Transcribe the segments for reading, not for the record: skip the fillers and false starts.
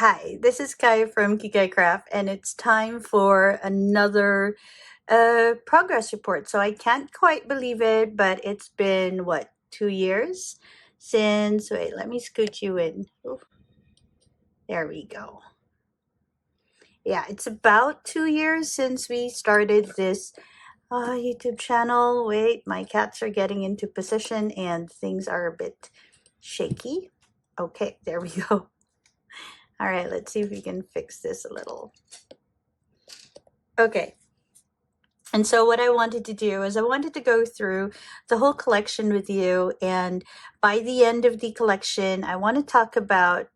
Hi, this is Kai from Kikai Craft, and it's time for another progress report. So I can't quite believe it, but it's been what, 2 years since. Wait, let me scoot you in. Ooh, there we go. Yeah, it's about 2 years since we started this YouTube channel. Wait, my cats are getting into position and things are a bit shaky. Okay, there we go. All right, let's see if we can fix this a little. Okay. And so what I wanted to do is I wanted to go through the whole collection with you. And by the end of the collection, I want to talk about,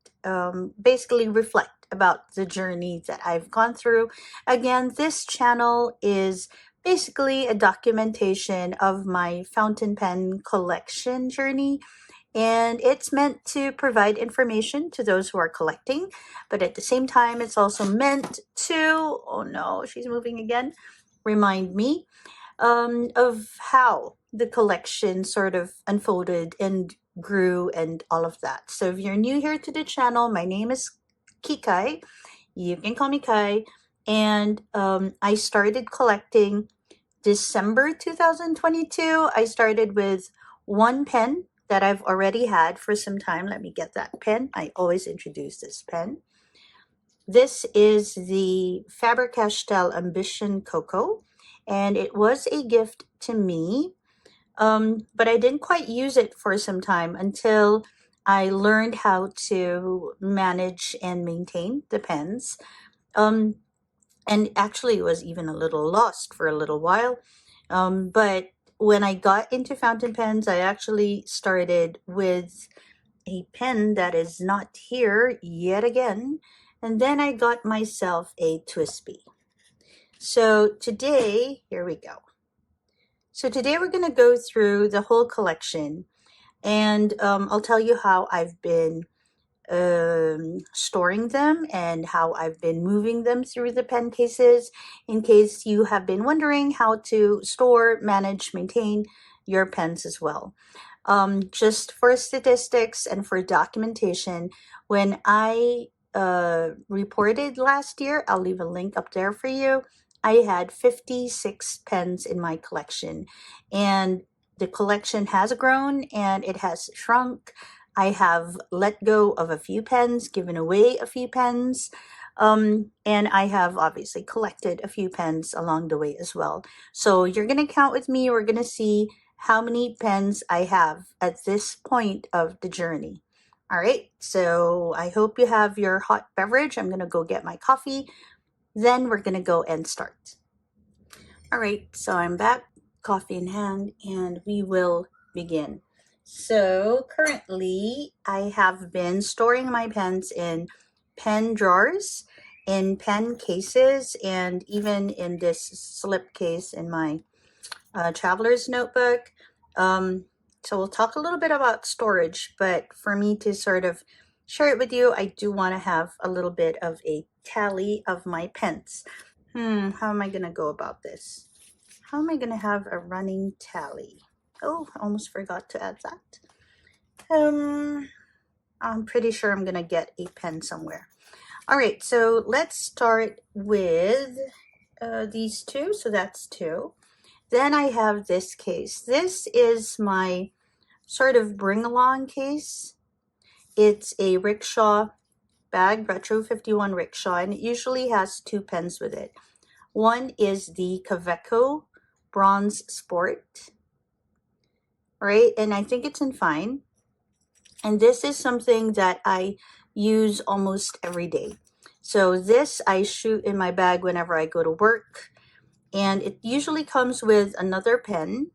basically reflect about the journey that I've gone through. Again, this channel is basically a documentation of my fountain pen collection journey. And it's meant to provide information to those who are collecting. But at the same time, it's also meant to, oh no, she's moving again, remind me of how the collection sort of unfolded and grew and all of that. So if you're new here to the channel, my name is Kikai. You can call me Kai. And I started collecting December 2022. I started with one pen that I've already had for some time. Let me get that pen. I always introduce this pen. This is the Faber-Castell Ambition Cocoa, and it was a gift to me, but I didn't quite use it for some time until I learned how to manage and maintain the pens. And actually was even a little lost for a little while. But when I got into fountain pens, I actually started with a pen that is not here yet again. And then I got myself a Twisby. So today, here we go. So today we're going to go through the whole collection, and I'll tell you how I've been storing them and how I've been moving them through the pen cases, in case you have been wondering how to store, manage, maintain your pens as well. Just for statistics and for documentation, when I reported last year, I'll leave a link up there for you, I had 56 pens in my collection, and the collection has grown and it has shrunk. I have let go of a few pens, given away a few pens, and I have obviously collected a few pens along the way as well. So you're going to count with me. We're going to see how many pens I have at this point of the journey. All right, so I hope you have your hot beverage. I'm going to go get my coffee. Then we're going to go and start. All right, so I'm back, coffee in hand, and we will begin. So currently I have been storing my pens in pen drawers, in pen cases, and even in this slip case in my traveler's notebook. So we'll talk a little bit about storage, but for me to sort of share it with you, I do want to have a little bit of a tally of my pens. How am I going to go about this? How am I going to have a running tally? Oh, I almost forgot to add that. I'm pretty sure I'm going to get a pen somewhere. All right, so let's start with these two. So that's two. Then I have this case. This is my sort of bring along case. It's a rickshaw bag, Retro 51 rickshaw, and it usually has two pens with it. One is the Kaweco Bronze Sport, right? And I think it's in fine. And this is something that I use almost every day. So this I shoot in my bag whenever I go to work. And it usually comes with another pen.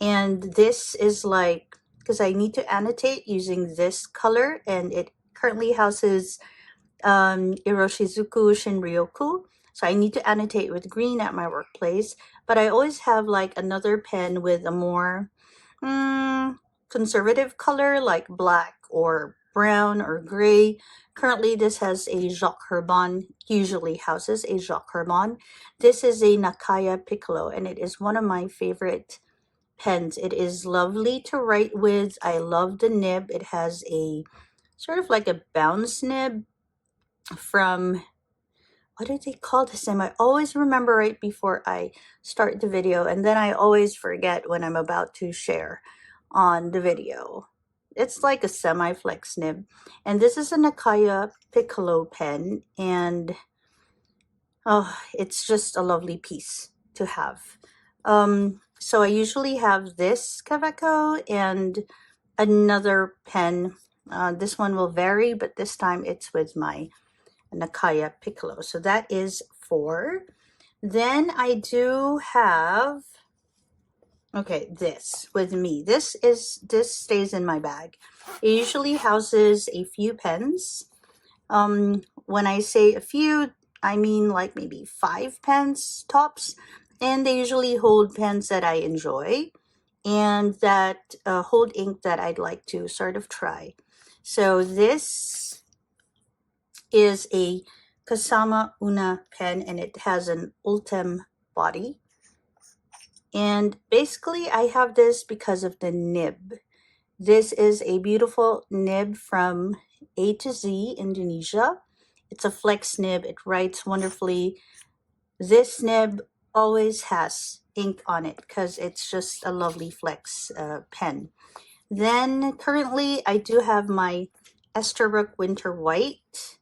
And this is like, because I need to annotate using this color, and it currently houses Iroshizuku Shinryoku. So I need to annotate with green at my workplace, but I always have like another pen with a more conservative color, like black or brown or gray. Currently, this has a Jacques Herbon, usually houses a Jacques Herbon. This is a Nakaya Piccolo, and it is one of my favorite pens. It is lovely to write with. I love the nib. It has a sort of like a bounce nib, from, what do they call this name? I always remember right before I start the video, and then I always forget when I'm about to share on the video. It's like a semi-flex nib. And this is a Nakaya Piccolo pen, and oh, it's just a lovely piece to have. So I usually have this Kaweco and another pen. This one will vary, but this time it's with my Nakaya Piccolo. So that is 4. Then I do have, okay, this with me. This stays in my bag. It usually houses a few pens. When I say a few, I mean like maybe 5 pens tops, and they usually hold pens that I enjoy and that hold ink that I'd like to sort of try. So this is a Kasama Una pen, and it has an Ultem body. And basically I have this because of the nib. This is a beautiful nib from A to Z Indonesia. It's a flex nib. It writes wonderfully. This nib always has ink on it because it's just a lovely flex pen. Then currently I do have my Esterbrook Winter White,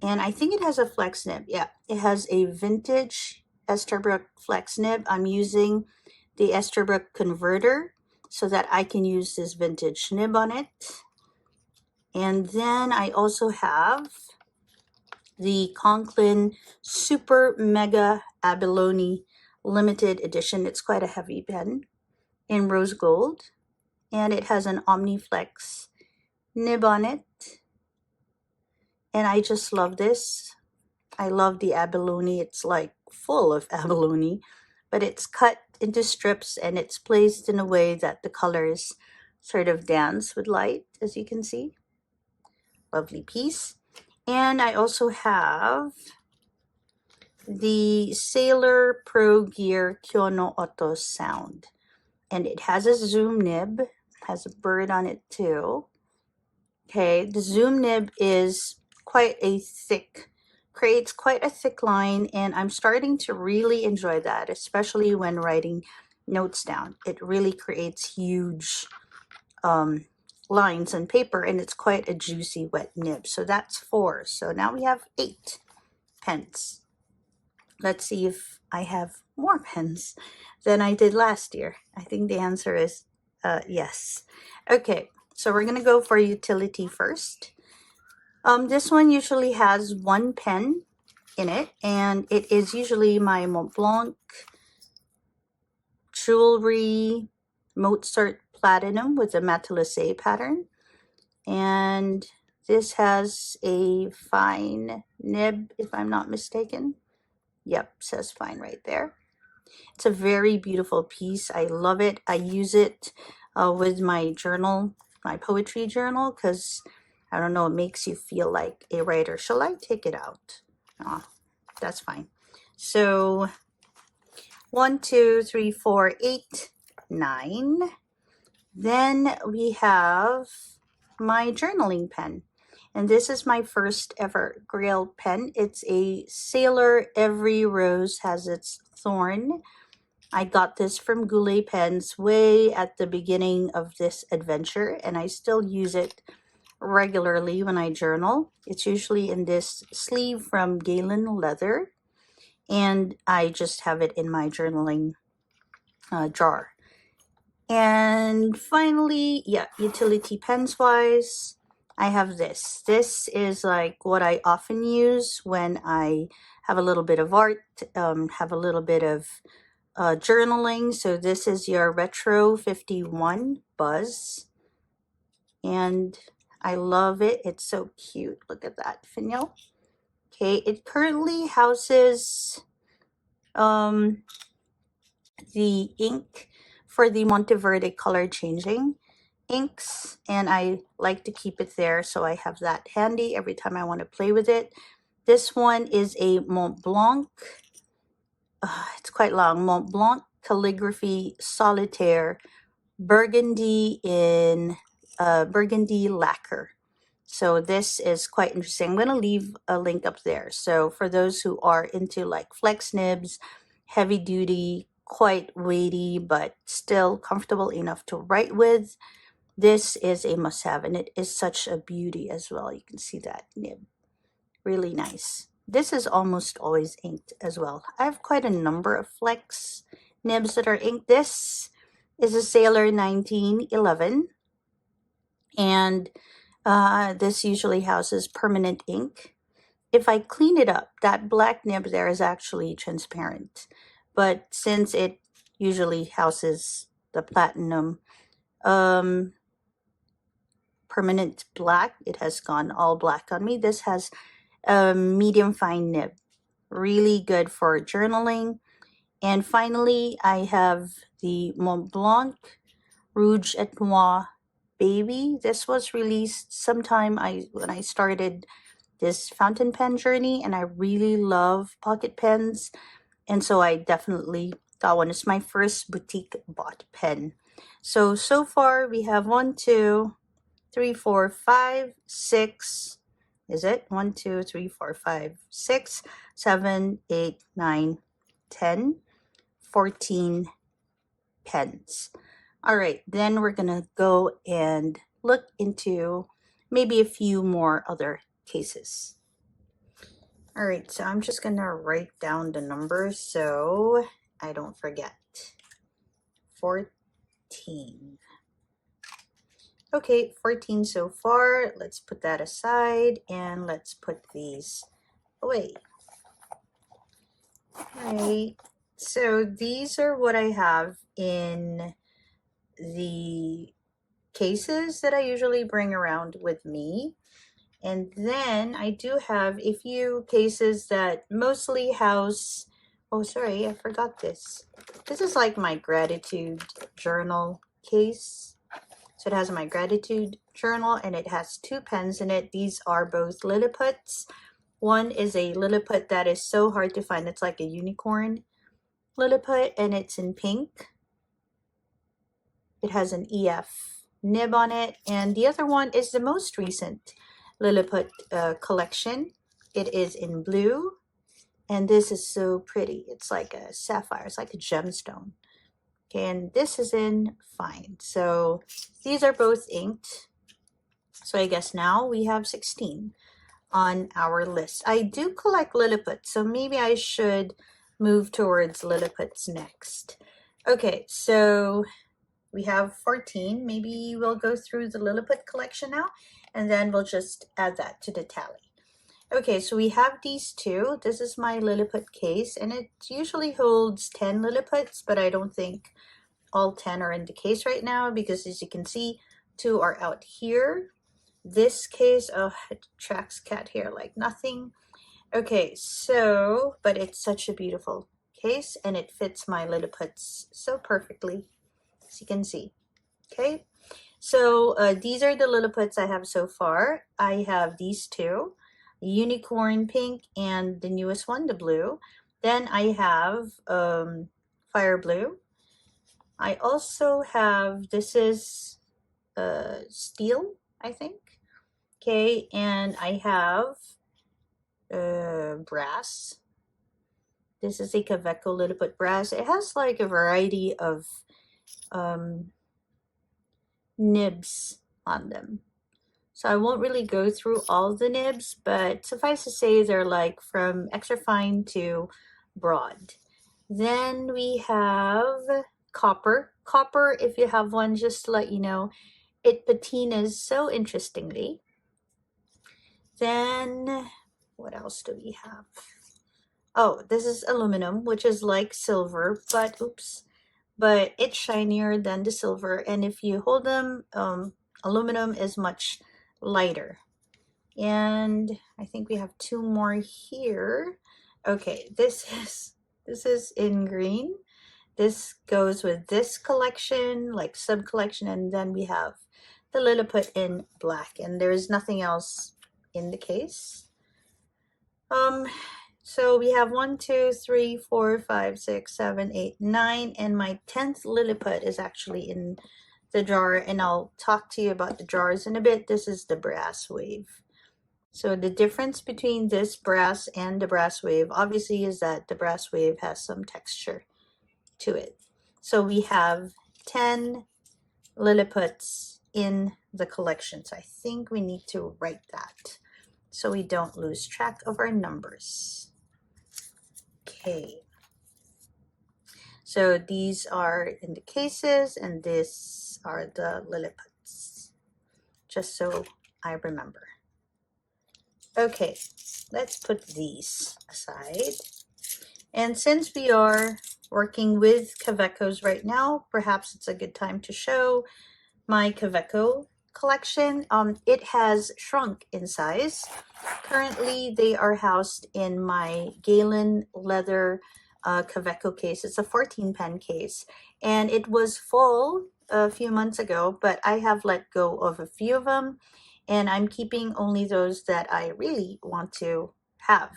and I think it has a flex nib. Yeah, it has a vintage Esterbrook flex nib. I'm using the Esterbrook converter so that I can use this vintage nib on it. And then I also have the Conklin Super Mega Abalone Limited Edition. It's quite a heavy pen in rose gold, and it has an Omniflex nib on it. And I just love this. I love the abalone. It's like full of abalone, but it's cut into strips and it's placed in a way that the colors sort of dance with light, as you can see. Lovely piece. And I also have the Sailor Pro Gear Kyono Auto Sound, and it has a zoom nib, has a bird on it too. Okay, the zoom nib is quite a thick, creates quite a thick line, and I'm starting to really enjoy that, especially when writing notes down. It really creates huge lines on paper, and it's quite a juicy wet nib. So that's 4. So now we have 8 pens. Let's see if I have more pens than I did last year. I think the answer is yes. Okay, so we're gonna go for utility first. This one usually has 1 pen in it, and it is usually my Montblanc Jewelry Mozart Platinum with a matelassé pattern. And this has a fine nib, if I'm not mistaken. Yep, says fine right there. It's a very beautiful piece. I love it. I use it with my journal, my poetry journal, because I don't know, it makes you feel like a writer. Shall I take it out? Oh, that's fine. So 1, 2, 3, 4, 8, 9. Then we have my journaling pen. And this is my first ever Grail pen. It's a Sailor Every Rose Has Its Thorn. I got this from Goulet Pens way at the beginning of this adventure, and I still use it regularly when I journal. It's usually in this sleeve from Galen Leather, and I just have it in my journaling jar. And finally, yeah, utility pens wise, I have this. This is like what I often use when I have a little bit of art, have a little bit of journaling. So this is your Retro 51 Buzz, and I love it. It's so cute. Look at that, finial. Okay, it currently houses the ink for the Monteverde color changing inks, and I like to keep it there, so I have that handy every time I want to play with it. This one is a Montblanc, it's quite long, Montblanc Calligraphy Solitaire Burgundy in Burgundy lacquer. So this is quite interesting. I'm going to leave a link up there. So for those who are into like flex nibs, heavy duty, quite weighty, but still comfortable enough to write with, this is a must-have, and it is such a beauty as well. You can see that nib. Really nice. This is almost always inked as well. I have quite a number of flex nibs that are inked. This is a Sailor 1911, and this usually houses permanent ink. If I clean it up, that black nib there is actually transparent, but since it usually houses the platinum permanent black, it has gone all black on me. This has a medium fine nib, really good for journaling. And finally, I have the Montblanc Rouge et Noir Baby. This was released sometime when I started this fountain pen journey, and I really love pocket pens, and so I definitely got one. It's my first boutique bought pen. So far we have 1, 2, 3, 4, 5, 6. Is it 1, 2, 3, 4, 5, 6, 7, 8, 9, 10, 14 pens. All right, then we're gonna go and look into maybe a few more other cases. All right, so I'm just gonna write down the numbers so I don't forget. 14. Okay, 14 so far. Let's put that aside and let's put these away. All right, so these are what I have in the cases that I usually bring around with me. And then I do have a few cases that mostly house, oh, sorry, I forgot this. This is like my gratitude journal case. So it has my gratitude journal and it has 2 pens in it. These are both Lilliputs. One is a Lilliput that is so hard to find. It's like a unicorn Lilliput and it's in pink. It has an EF nib on it. And the other one is the most recent Lilliput collection. It is in blue. And this is so pretty. It's like a sapphire. It's like a gemstone. Okay, and this is in fine. So these are both inked. So I guess now we have 16 on our list. I do collect Lilliputs, so maybe I should move towards Lilliputs next. Okay, so we have 14. Maybe we'll go through the Lilliput collection now, and then we'll just add that to the tally. Okay, so we have these 2. This is my Lilliput case, and it usually holds 10 Lilliputs, but I don't think all 10 are in the case right now because, as you can see, 2 are out here. This case, oh, it tracks cat hair like nothing. Okay, so, but it's such a beautiful case, and it fits my Lilliputs so perfectly, as you can see. Okay, so these are the Lilliputs I have so far. I have these 2. Unicorn pink and the newest one, the blue. Then I have fire blue. I also have, this is steel, I think. Okay, and I have brass. This is a Kaweco Lilliput brass. It has like a variety of nibs on them. So I won't really go through all the nibs, but suffice to say they're like from extra fine to broad. Then we have copper. Copper, if you have one, just to let you know, it patinas so interestingly. Then what else do we have? Oh, this is aluminum, which is like silver, but oops, but it's shinier than the silver. And if you hold them, aluminum is much lighter. And I think we have 2 more here. Okay, this is in green. This goes with this collection, like sub collection, and then we have the Lilliput in black, and there is nothing else in the case. So we have 1, 2, 3, 4, 5, 6, 7, 8, 9, and my 10th Lilliput is actually in the jar, and I'll talk to you about the jars in a bit. This is the brass wave. So the difference between this brass and the brass wave obviously is that the brass wave has some texture to it. So we have 10 Lilliputs in the collection. So I think we need to write that so we don't lose track of our numbers. Okay. So these are in the cases and these are the Lilliputs, just so I remember. Okay, let's put these aside. And since we are working with Kawecos right now, perhaps it's a good time to show my Kaweco collection. It has shrunk in size. Currently, they are housed in my Galen leather Kaweco case. It's a 14 pen case, and it was full a few months ago, but I have let go of a few of them, and I'm keeping only those that I really want to have.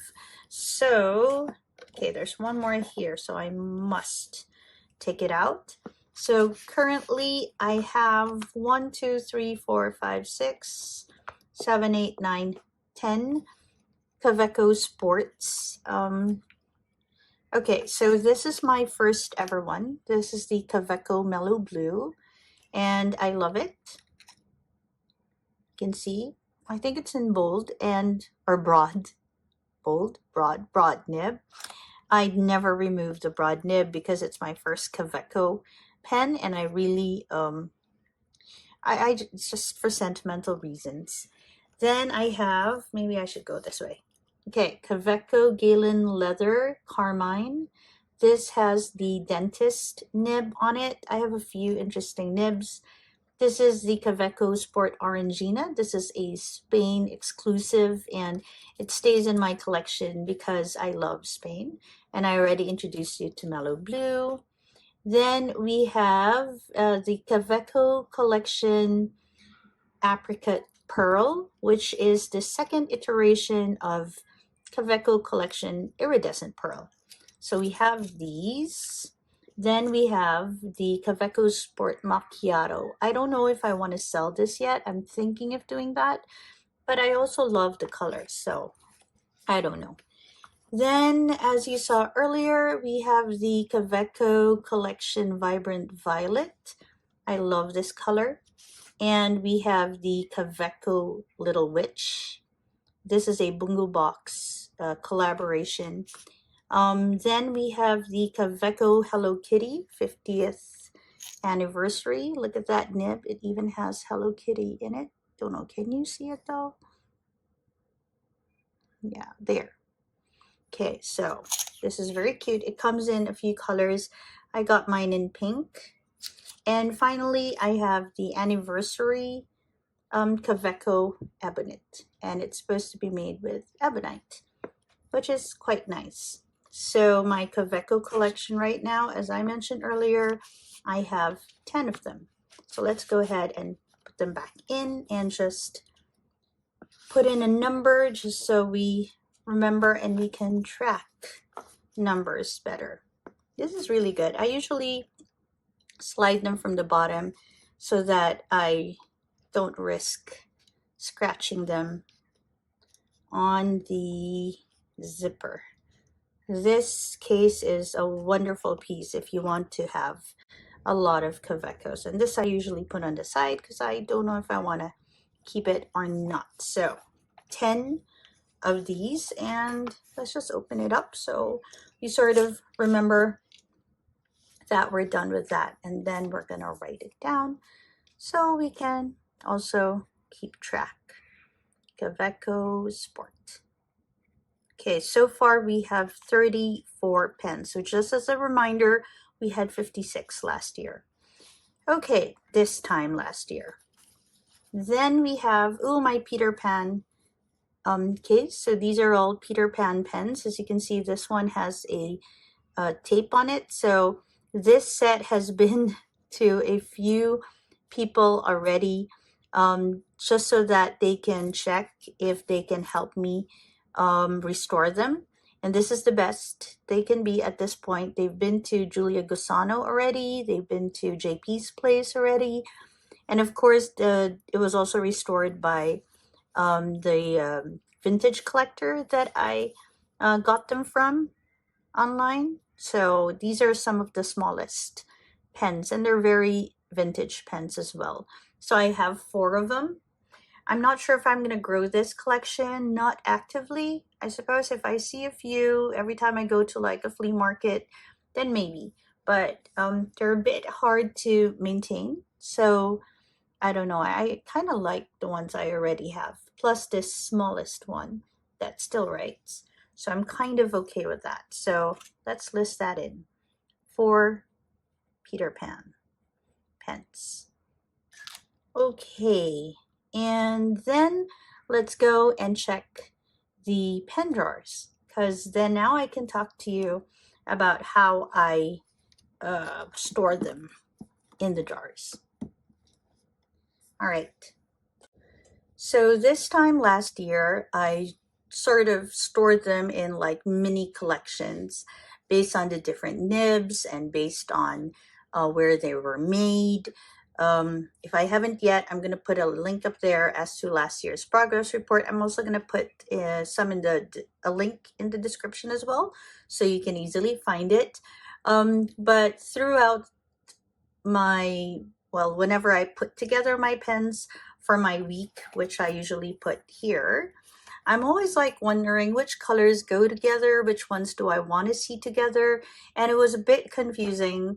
So, okay, there's one more here, so I must take it out. So currently I have 1, 2, 3, 4, 5, 6, 7, 8, 9, 10 Kaweco Sports. Okay, so this is my first ever one. This is the Kaweco Mellow Blue, and I love it. You can see, I think it's in bold or broad, broad nib. I'd never remove the broad nib because it's my first Kaweco pen, and I really it's just for sentimental reasons. Then I have, maybe I should go this way. Okay, Kaweco Galen Leather Carmine. This has the dentist nib on it. I have a few interesting nibs. This is the Kaweco Sport Orangina. This is a Spain exclusive, and it stays in my collection because I love Spain. And I already introduced you to Mellow Blue. Then we have the Kaweco Collection Apricot Pearl, which is the second iteration of Kaweco Collection Iridescent Pearl. So we have these. Then we have the Kaweco Sport Macchiato. I don't know if I want to sell this yet. I'm thinking of doing that, but I also love the colors, so I don't know. Then, as you saw earlier, we have the Kaweco Collection Vibrant Violet. I love this color. And we have the Kaweco Little Witch. This is a Bungo Box collaboration. Then we have the Kaweco Hello Kitty 50th anniversary. Look at that nib. It even has Hello Kitty in it. Don't know, can you see it though? Yeah, there. Okay, so this is very cute. It comes in a few colors. I got mine in pink. And finally, I have the anniversary Kaweco Ebonite. And it's supposed to be made with ebonite, which is quite nice. So my Kaweco collection right now, as I mentioned earlier, I have 10 of them. So let's go ahead and put them back in and just put in a number just so we remember and we can track numbers better. This is really good. I usually slide them from the bottom so that I don't risk scratching them on the zipper. This case is a wonderful piece if you want to have a lot of Kawecos. And this I usually put on the side because I don't know if I want to keep it or not. So 10 of these, and let's just open it up so you sort of remember that we're done with that. And then we're going to write it down so we can also keep track. Kaweco Sport. Okay, so far we have 34 pens. So just as a reminder, we had 56 last year. Okay, this time last year. Then we have, my Peter Pan case. So these are all Peter Pan pens. As you can see, this one has a tape on it. So this set has been to a few people already, just so that they can check if they can help me restore them. And this is the best they can be at this point. They've been to Julia Gusano already. They've been to JP's place already. And of course, it was also restored by the vintage collector that I got them from online. So these are some of the smallest pens, and they're very vintage pens as well. So I have 4 of them. I'm not sure if I'm going to grow this collection, not actively. I suppose if I see a few every time I go to like a flea market, then maybe. But they're a bit hard to maintain. So I don't know. I kind of like the ones I already have, plus this smallest one that still writes. So I'm kind of okay with that. So let's list that in for Peter Pan pens. Okay, and then let's go and check the pen drawers, because then now I can talk to you about how I store them in the jars. All right. So this time last year, I sort of stored them in like mini collections based on the different nibs and based on where they were made. If I haven't yet, I'm going to put a link up there as to last year's progress report. I'm also going to put some in a link in the description as well, so you can easily find it. But throughout whenever I put together my pens for my week, which I usually put here, I'm always like wondering which colors go together, which ones do I want to see together. And it was a bit confusing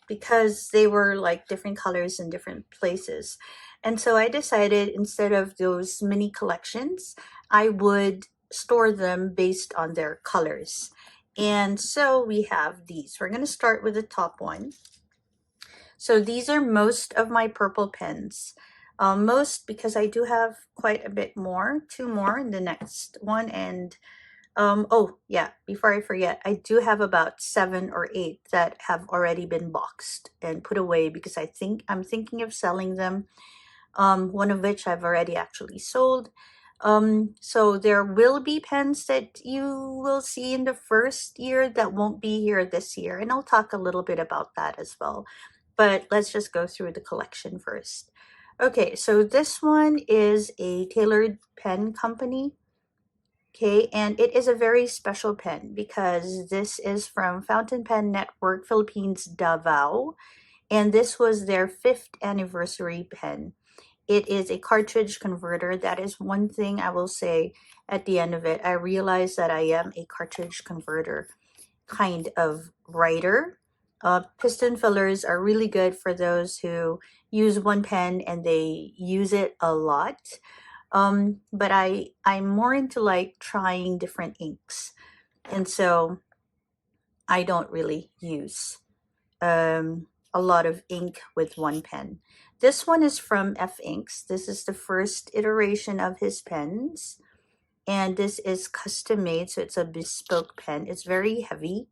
because they were like different colors in different places. And so I decided instead of those mini collections, I would store them based on their colors. And so we have these. We're going to start with the top one. So these are most of my purple pens. Most because I do have quite a bit more, 2 more in the next one. And oh yeah, before I forget, I do have about 7 or 8 that have already been boxed and put away because I'm thinking of selling them. One of which I've already actually sold. So there will be pens that you will see in the first year that won't be here this year. And I'll talk a little bit about that as well. But let's just go through the collection first. Okay, so this one is a tailored pen company. Okay, and it is a very special pen because this is from Fountain Pen Network Philippines Davao, and this was their 5th anniversary pen. It is a cartridge converter. That is one thing I will say at the end of it. I realized that I am a cartridge converter kind of writer. Piston fillers are really good for those who use one pen and they use it a lot. But I'm more into like trying different inks. And so I don't really use a lot of ink with one pen. This one is from F Inks. This is the first iteration of his pens. And this is custom made, so it's a bespoke pen. It's very heavy.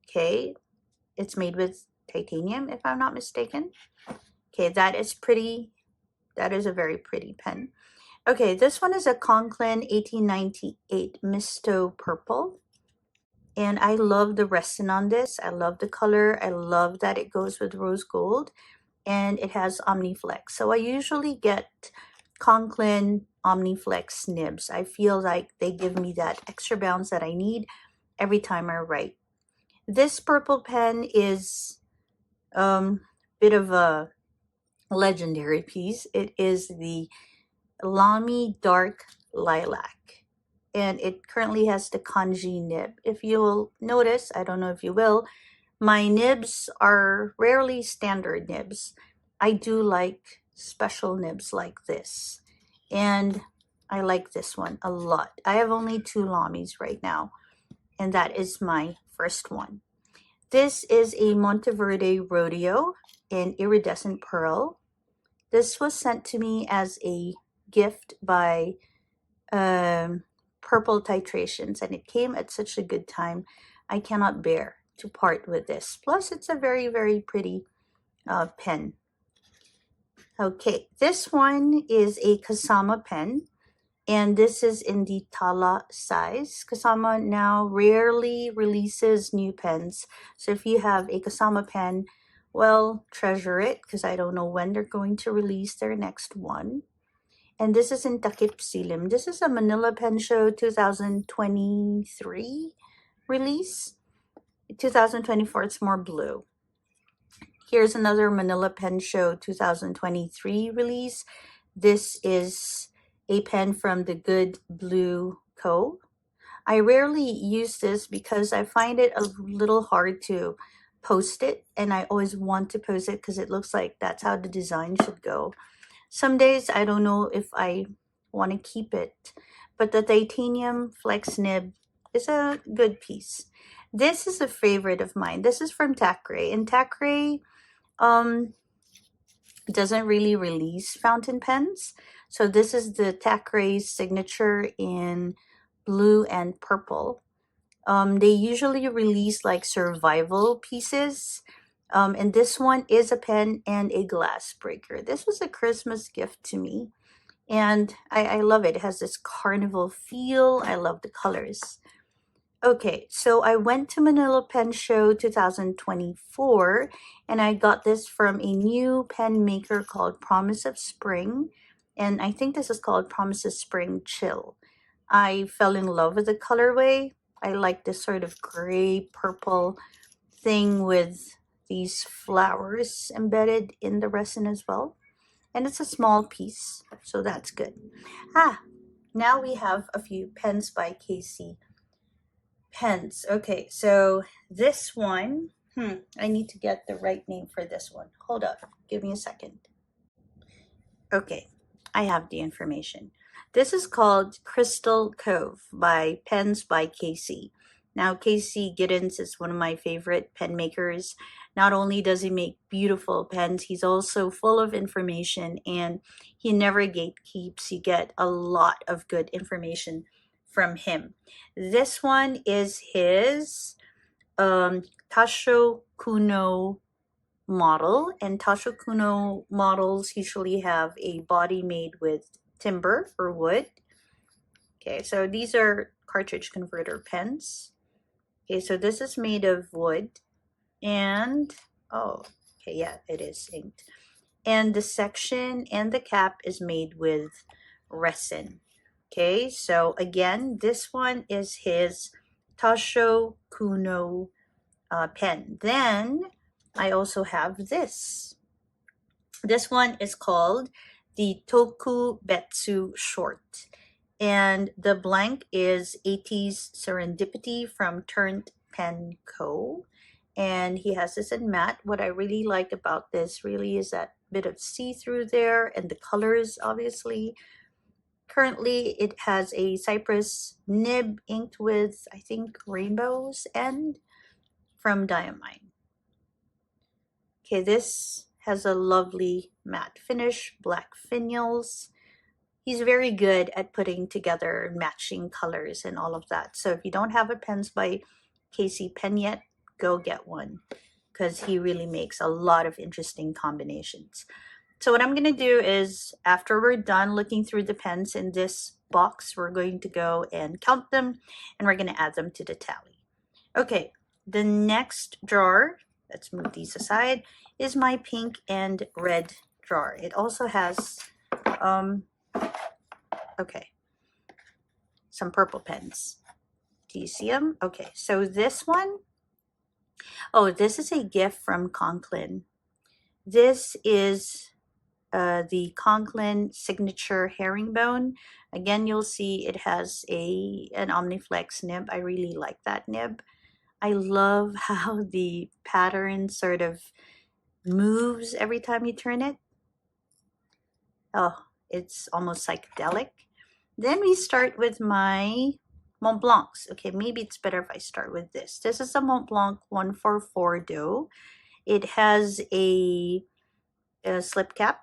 Okay, it's made with titanium, if I'm not mistaken. Okay, that is pretty. That is a very pretty pen. Okay, this one is a Conklin 1898 Misto Purple. And I love the resin on this. I love the color. I love that it goes with rose gold. And it has Omniflex. So I usually get Conklin Omniflex nibs. I feel like they give me that extra bounce that I need every time I write. This purple pen is bit of a legendary piece. It is the Lamy Dark Lilac, and it currently has the kanji nib. If you'll notice, I don't know if you will, my nibs are rarely standard nibs. I do like special nibs like this, and I like this one a lot. I have only 2 Lamys right now, and that is my first one. This is a Monteverde Rodeo in Iridescent Pearl. This was sent to me as a gift by Purple Titrations, and it came at such a good time. I cannot bear to part with this. Plus, it's a very, very pretty pen. Okay, this one is a Kasama pen, And this is in the Tala size. Kasama now rarely releases new pens. So if you have a Kasama pen, well, treasure it, because I don't know when they're going to release their next one. And this is in Takip Silim. This is a Manila Pen Show 2023 release. 2024, it's more blue. Here's another Manila Pen Show 2023 release. This is a pen from the Good Blue Co. I rarely use this because I find it a little hard to post it, and I always want to post it because it looks like that's how the design should go. Some days I don't know if I want to keep it, but the titanium flex nib is a good piece. This is a favorite of mine. This is from Thackeray, and Thackeray doesn't really release fountain pens. So this is the Thackeray signature in blue and purple. They usually release like survival pieces. And this one is a pen and a glass breaker. This was a Christmas gift to me. And I love it. It has this carnival feel. I love the colors. Okay, so I went to Manila Pen Show 2024, and I got this from a new pen maker called Promise of Spring. And I think this is called Promise of Spring Chill. I fell in love with the colorway. I like this sort of gray purple thing with these flowers embedded in the resin as well. And it's a small piece, so that's good. Now we have a few pens by Casey pens. Okay, so this one, I need to get the right name for this one. Hold up, give me a second. Okay, I have the information. This is called Crystal Cove by Pens by Casey. Now, Casey Giddens is one of my favorite pen makers. Not only does he make beautiful pens, he's also full of information, and he never gatekeeps. You get a lot of good information from him. This one is his Tasho Kuno model, and Tasho Kuno models usually have a body made with timber or wood. Okay, so these are cartridge converter pens. Okay, so this is made of wood, and oh, okay, yeah, it is inked. And the section and the cap is made with resin. Okay, so again, this one is his Tasho Kuno pen. Then I also have this. This one is called the Toku Betsu Short. And the blank is 80s Serendipity from Turned Pen Co. And he has this in matte. What I really like about this really is that bit of see-through there, and the colors, obviously. Currently, it has a cypress nib inked with, I think, rainbows and from Diamine. Okay, this has a lovely matte finish, black finials. He's very good at putting together matching colors and all of that. So if you don't have a Pens by Casey pen yet, go get one, because he really makes a lot of interesting combinations. So what I'm going to do is, after we're done looking through the pens in this box, we're going to go and count them, and we're going to add them to the tally. Okay, the next drawer, let's move these aside, is my pink and red drawer. It also has, okay, some purple pens. Do you see them? Okay, so this one, oh, this is a gift from Conklin. This is the Conklin signature herringbone. Again, you'll see it has an Omniflex nib. I really like that nib. I love how the pattern sort of moves every time you turn it. Oh, it's almost psychedelic. Then we start with my Montblancs. Okay, maybe it's better if I start with this. This is a Montblanc 144 dough. It has a slip cap,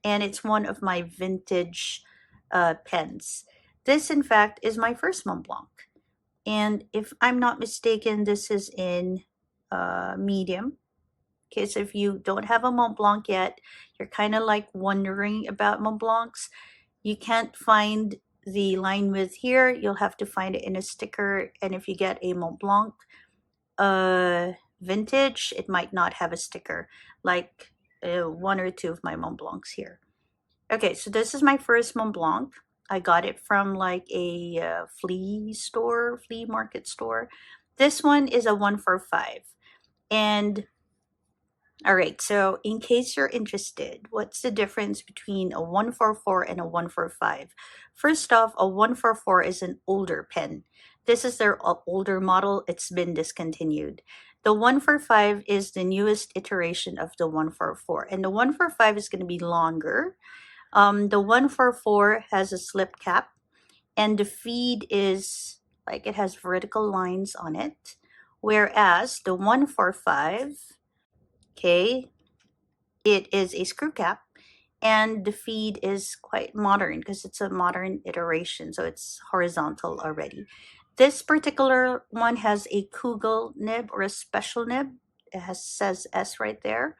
and it's one of my vintage pens. This, in fact, is my first Montblanc. And if I'm not mistaken, this is in medium. Okay, so if you don't have a Montblanc yet, you're kind of like wondering about Montblancs, You can't find the line width here. You'll have to find it in a sticker. And if you get a Montblanc vintage, it might not have a sticker, like one or two of my Montblancs here. Okay, so this is my first Montblanc. I got it from like a flea market store. This one is a 145. And all right, so in case you're interested, what's the difference between a 144 and a 145? First off, a 144 is an older pen. This is their older model. It's been discontinued. The 145 is the newest iteration of the 144, and the 145 is going to be longer. The 144 has a slip cap, and the feed is like it has vertical lines on it, whereas the 145, okay, it is a screw cap, and the feed is quite modern because it's a modern iteration, so it's horizontal already. This particular one has a Kugel nib, or a special nib. It says S right there,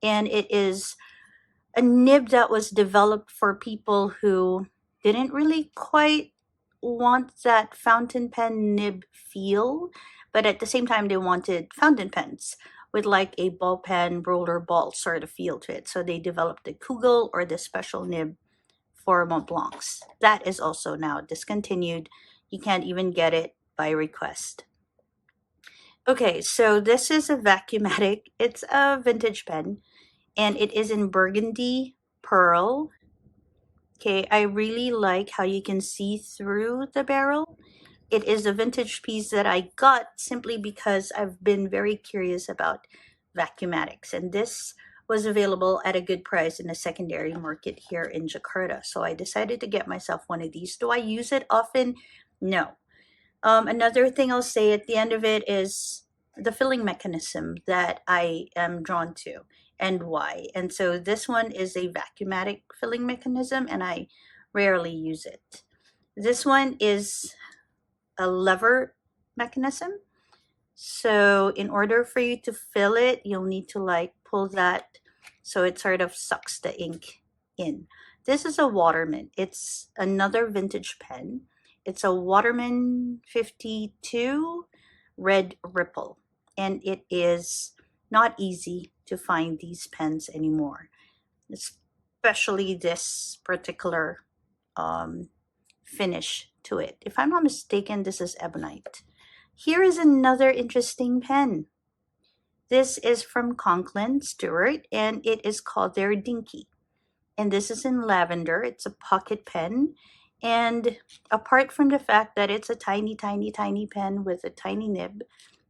and it is a nib that was developed for people who didn't really quite want that fountain pen nib feel, but at the same time they wanted fountain pens with like a ball pen, roller ball sort of feel to it. So they developed the Kugel, or the special nib, for Montblancs. That is also now discontinued. You can't even get it by request. Okay, so this is a Vacuumatic. It's a vintage pen, and it is in burgundy pearl. Okay, I really like how you can see through the barrel. It is a vintage piece that I got simply because I've been very curious about Vacuumatics, and this was available at a good price in the secondary market here in Jakarta. So I decided to get myself one of these. Do I use it often? No. Another thing I'll say at the end of it is the filling mechanism that I am drawn to and why. And so this one is a Vacuumatic filling mechanism, and I rarely use it. This one is a lever mechanism. So in order for you to fill it, you'll need to like pull that so it sort of sucks the ink in. This is a Waterman. It's another vintage pen. It's a Waterman 52 Red Ripple, and it is not easy to find these pens anymore, especially this particular finish to it. If I'm not mistaken, this is ebonite. Here is another interesting pen. This is from Conklin, Stewart, and it is called their Dinky. And this is in lavender. It's a pocket pen. And apart from the fact that it's a tiny, tiny, tiny pen with a tiny nib,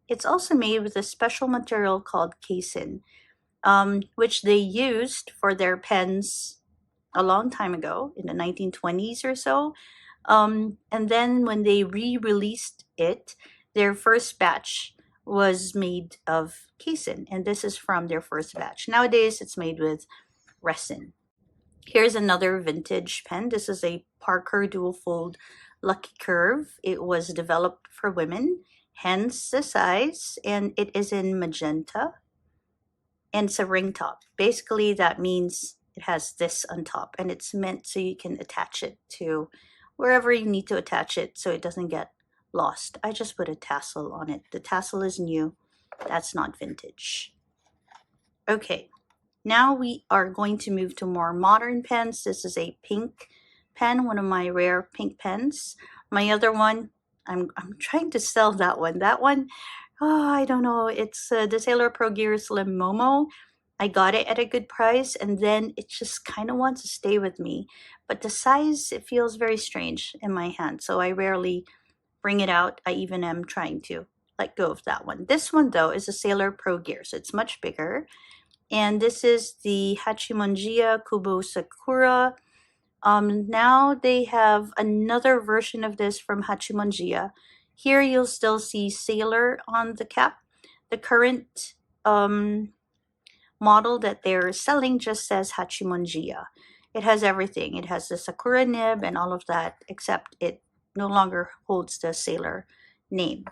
it's also made with a special material called casein, which they used for their pens a long time ago, in the 1920s or so. And then when they re-released it, their first batch was made of casein, and this is from their first batch. Nowadays, it's made with resin. Here's another vintage pen. This is a Parker Dual Fold Lucky Curve. It was developed for women, hence the size, and it is in magenta, and it's a ring top. Basically, that means it has this on top, and it's meant so you can attach it to wherever you need to attach it so it doesn't get lost. I just put a tassel on it. The tassel is new. That's not vintage. Okay, now we are going to move to more modern pens. This is a pink pen, one of my rare pink pens. My other one, I'm trying to sell that one. That one, oh, I don't know. It's the Sailor Pro Gear Slim Momo. I got it at a good price, and then it just kind of wants to stay with me. But the size, it feels very strange in my hand, so I rarely bring it out. I even am trying to let go of that one. This one, though, is a Sailor Pro Gear, so it's much bigger. And this is the Hachimonjiya Kubo Sakura. Now they have another version of this from Hachimonjiya. Here you'll still see Sailor on the cap. The current model that they're selling just says Hachimonjiya. It has everything. It has the Sakura nib and all of that, except it no longer holds the Sailor name.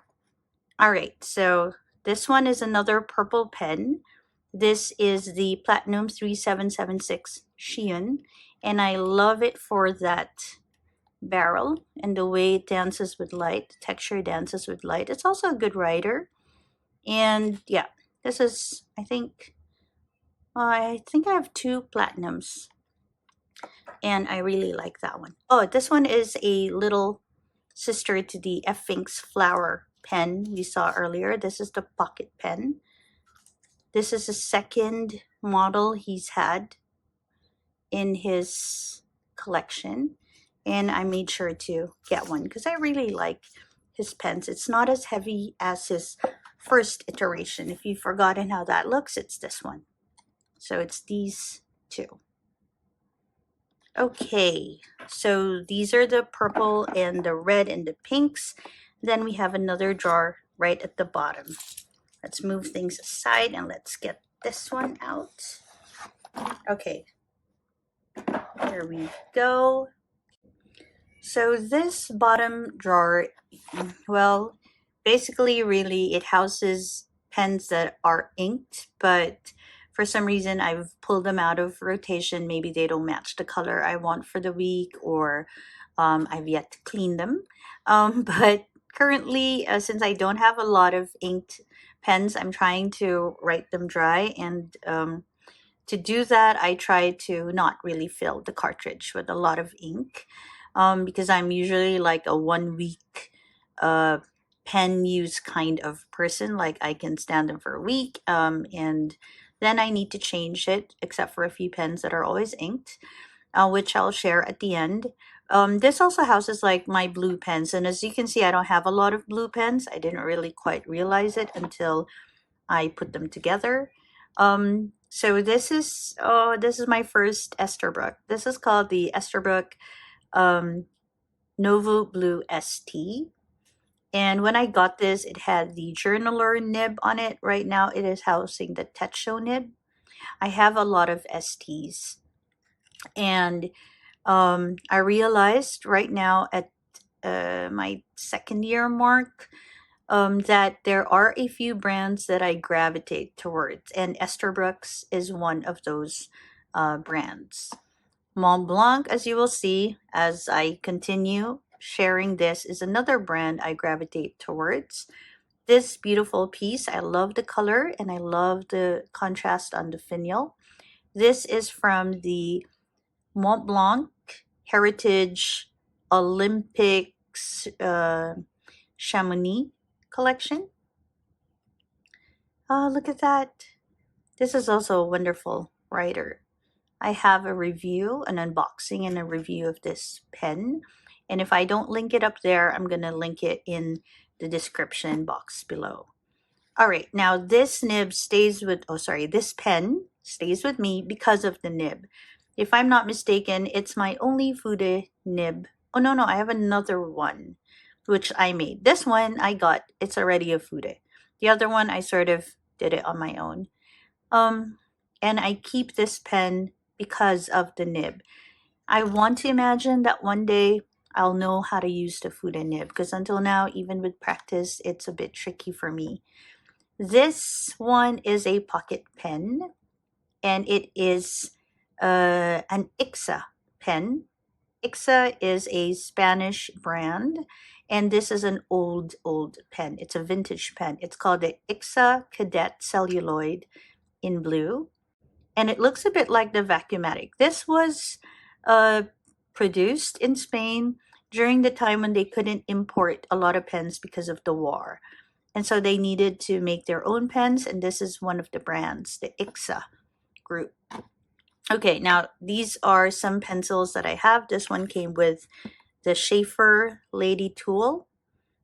All right, so this one is another purple pen. This is the Platinum 3776 Shein, and I love it for that barrel and the way it dances with light, the texture dances with light. It's also a good writer. And yeah, this is, I think I have two Platinums, and I really like that one. Oh, this one is a little sister to the F. Fink's flower pen we saw earlier. This is the pocket pen. This is the second model he's had in his collection, and I made sure to get one because I really like his pens. It's not as heavy as his first iteration. If you've forgotten how that looks, it's this one. So it's these two. Okay, so these are the purple and the red and the pinks. Then we have another drawer right at the bottom. Let's move things aside and let's get this one out. Okay, here we go. So this bottom drawer, well, basically really it houses pens that are inked, but for some reason I've pulled them out of rotation. Maybe they don't match the color I want for the week, or I've yet to clean them. But currently, since I don't have a lot of inked pens, I'm trying to write them dry, and to do that, I try to not really fill the cartridge with a lot of ink, because I'm usually like a 1 week uh, pen use kind of person. Like I can stand them for a week, and then I need to change it, except for a few pens that are always inked, which I'll share at the end. This also houses like my blue pens, and as you can see, I don't have a lot of blue pens. I didn't really quite realize it until I put them together. So this is my first Esterbrook. This is called the Esterbrook um, Novo Blue ST. And when I got this, it had the journaler nib on it. Right now, it is housing the Techo nib. I have a lot of STs, and I realized right now at my second year mark, that there are a few brands that I gravitate towards, and Esterbrook's is one of those brands. Montblanc, as you will see as I continue sharing this, is another brand I gravitate towards. This beautiful piece, I love the color and I love the contrast on the finial. This is from the Montblanc Heritage Olympics Chamonix collection. Oh, look at that. This is also a wonderful writer. I have a review, an unboxing, and a review of this pen. And if I don't link it up there, I'm going to link it in the description box below. All right, now this nib stays with, this pen stays with me because of the nib. If I'm not mistaken, it's my only Fude nib. Oh, no, I have another one, which I made. This one I got, it's already a Fude. The other one, I sort of did it on my own. And I keep this pen because of the nib. I want to imagine that one day I'll know how to use the Fude nib, because until now, even with practice, it's a bit tricky for me. This one is a pocket pen, and it is an Ixa pen. Ixa is a Spanish brand, and this is an old pen. It's a vintage pen. It's called the Ixa Cadet Celluloid in blue, and it looks a bit like the Vacuumatic. This was produced in Spain during the time when they couldn't import a lot of pens because of the war. And so they needed to make their own pens, and this is one of the brands, the Ixa group. Okay, now these are some pencils that I have. This one came with the Schaefer Lady Tool.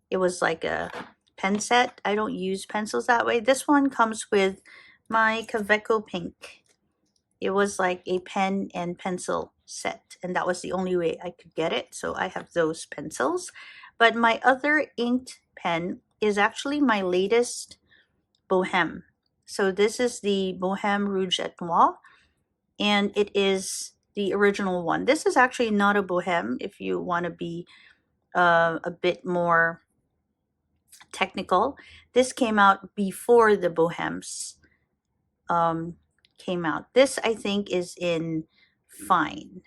It was like a pen set. I don't use pencils that way. This one comes with my Kaweco Pink. It was like a pen and pencil set, and that was the only way I could get it. So I have those pencils. But my other inked pen is actually my latest Bohème. So this is the Bohème Rouge et Noir, and it is the original one. This is actually not a Bohème if you want to be a bit more technical. This came out before the Bohèmes. came out. This I think is in fine,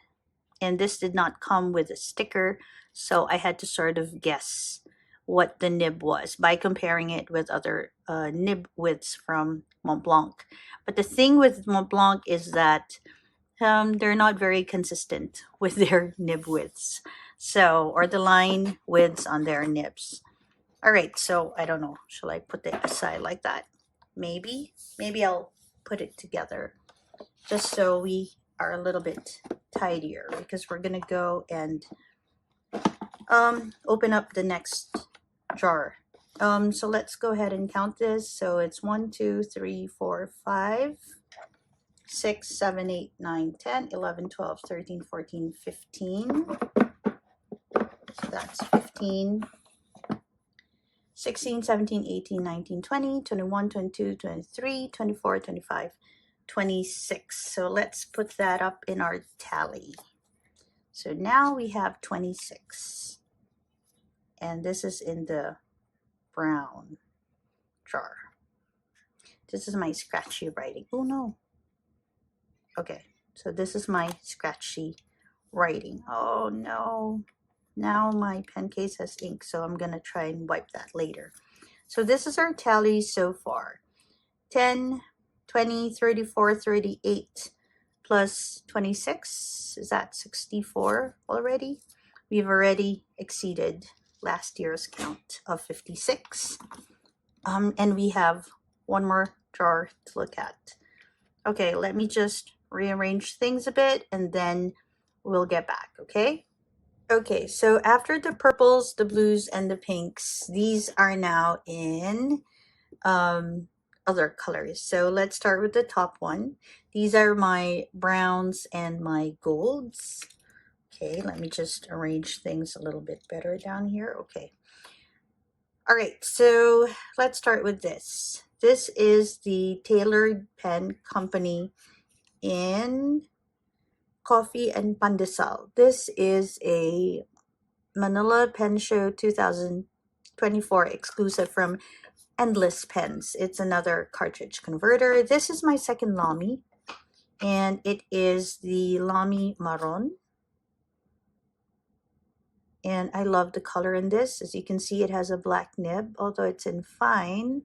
and this did not come with a sticker, so I had to sort of guess what the nib was by comparing it with other nib widths from Montblanc. But the thing with Montblanc is that they're not very consistent with their nib widths, so, or the line widths on their nibs. All right, so I don't know. Shall I put it aside like that? Maybe I'll put it together just so we are a little bit tidier, because we're gonna go and open up the next jar. So let's go ahead and count this. So it's 1, 2, 3, 4, 5, 6, 7, 8, 9, 10, 11, 12, 13, 14, 15. So that's 15. 16, 17, 18, 19, 20, 21, 22, 23, 24, 25, 26. So let's put that up in our tally. So now we have 26. And this is in the brown jar. This is my scratchy writing. Oh no. Okay, so this is my scratchy writing. Oh no. Now my pen case has ink, so I'm gonna try and wipe that later. So this is our tally so far. 10, 20, 34, 38 plus 26. Is that 64 already? We've already exceeded last year's count of 56. And we have one more jar to look at. Okay, let me just rearrange things a bit and then we'll get back, okay? Okay, so after the purples, the blues, and the pinks, these are now in other colors. So let's start with the top one. These are my browns and my golds. Okay, let me just arrange things a little bit better down here. Okay. All right, so let's start with this. This is the Tailored Pen Company in Coffee and Pandesal. This is a Manila Pen Show 2024 exclusive from Endless Pens. It's another cartridge converter. This is my second Lamy, and it is the Lamy Marron. And I love the color in this. As you can see, it has a black nib, although it's in fine.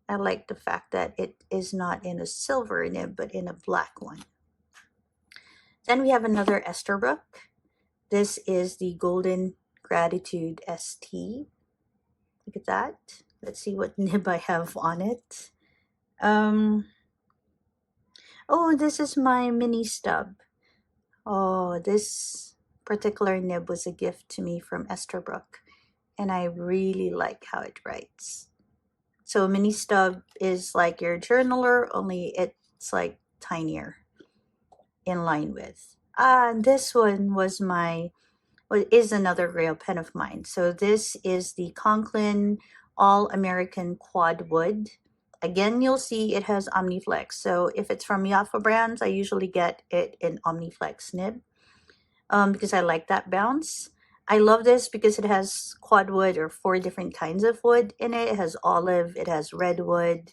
I like the fact that it is not in a silver nib, but in a black one. Then we have another Esterbrook. This is the Golden Gratitude ST. Look at that. Let's see what nib I have on it. Oh, this is my mini stub. Oh, this particular nib was a gift to me from Esterbrook, and I really like how it writes. So a mini stub is like your journaler, only it's like tinier in line with. And this one was is another grail pen of mine. So this is the Conklin All-American Quad Wood. Again, you'll see it has Omniflex. So if it's from Yafa brands, I usually get it in Omniflex nib because I like that bounce. I love this because it has quad wood, or 4 different kinds of wood in it. It has olive, it has redwood,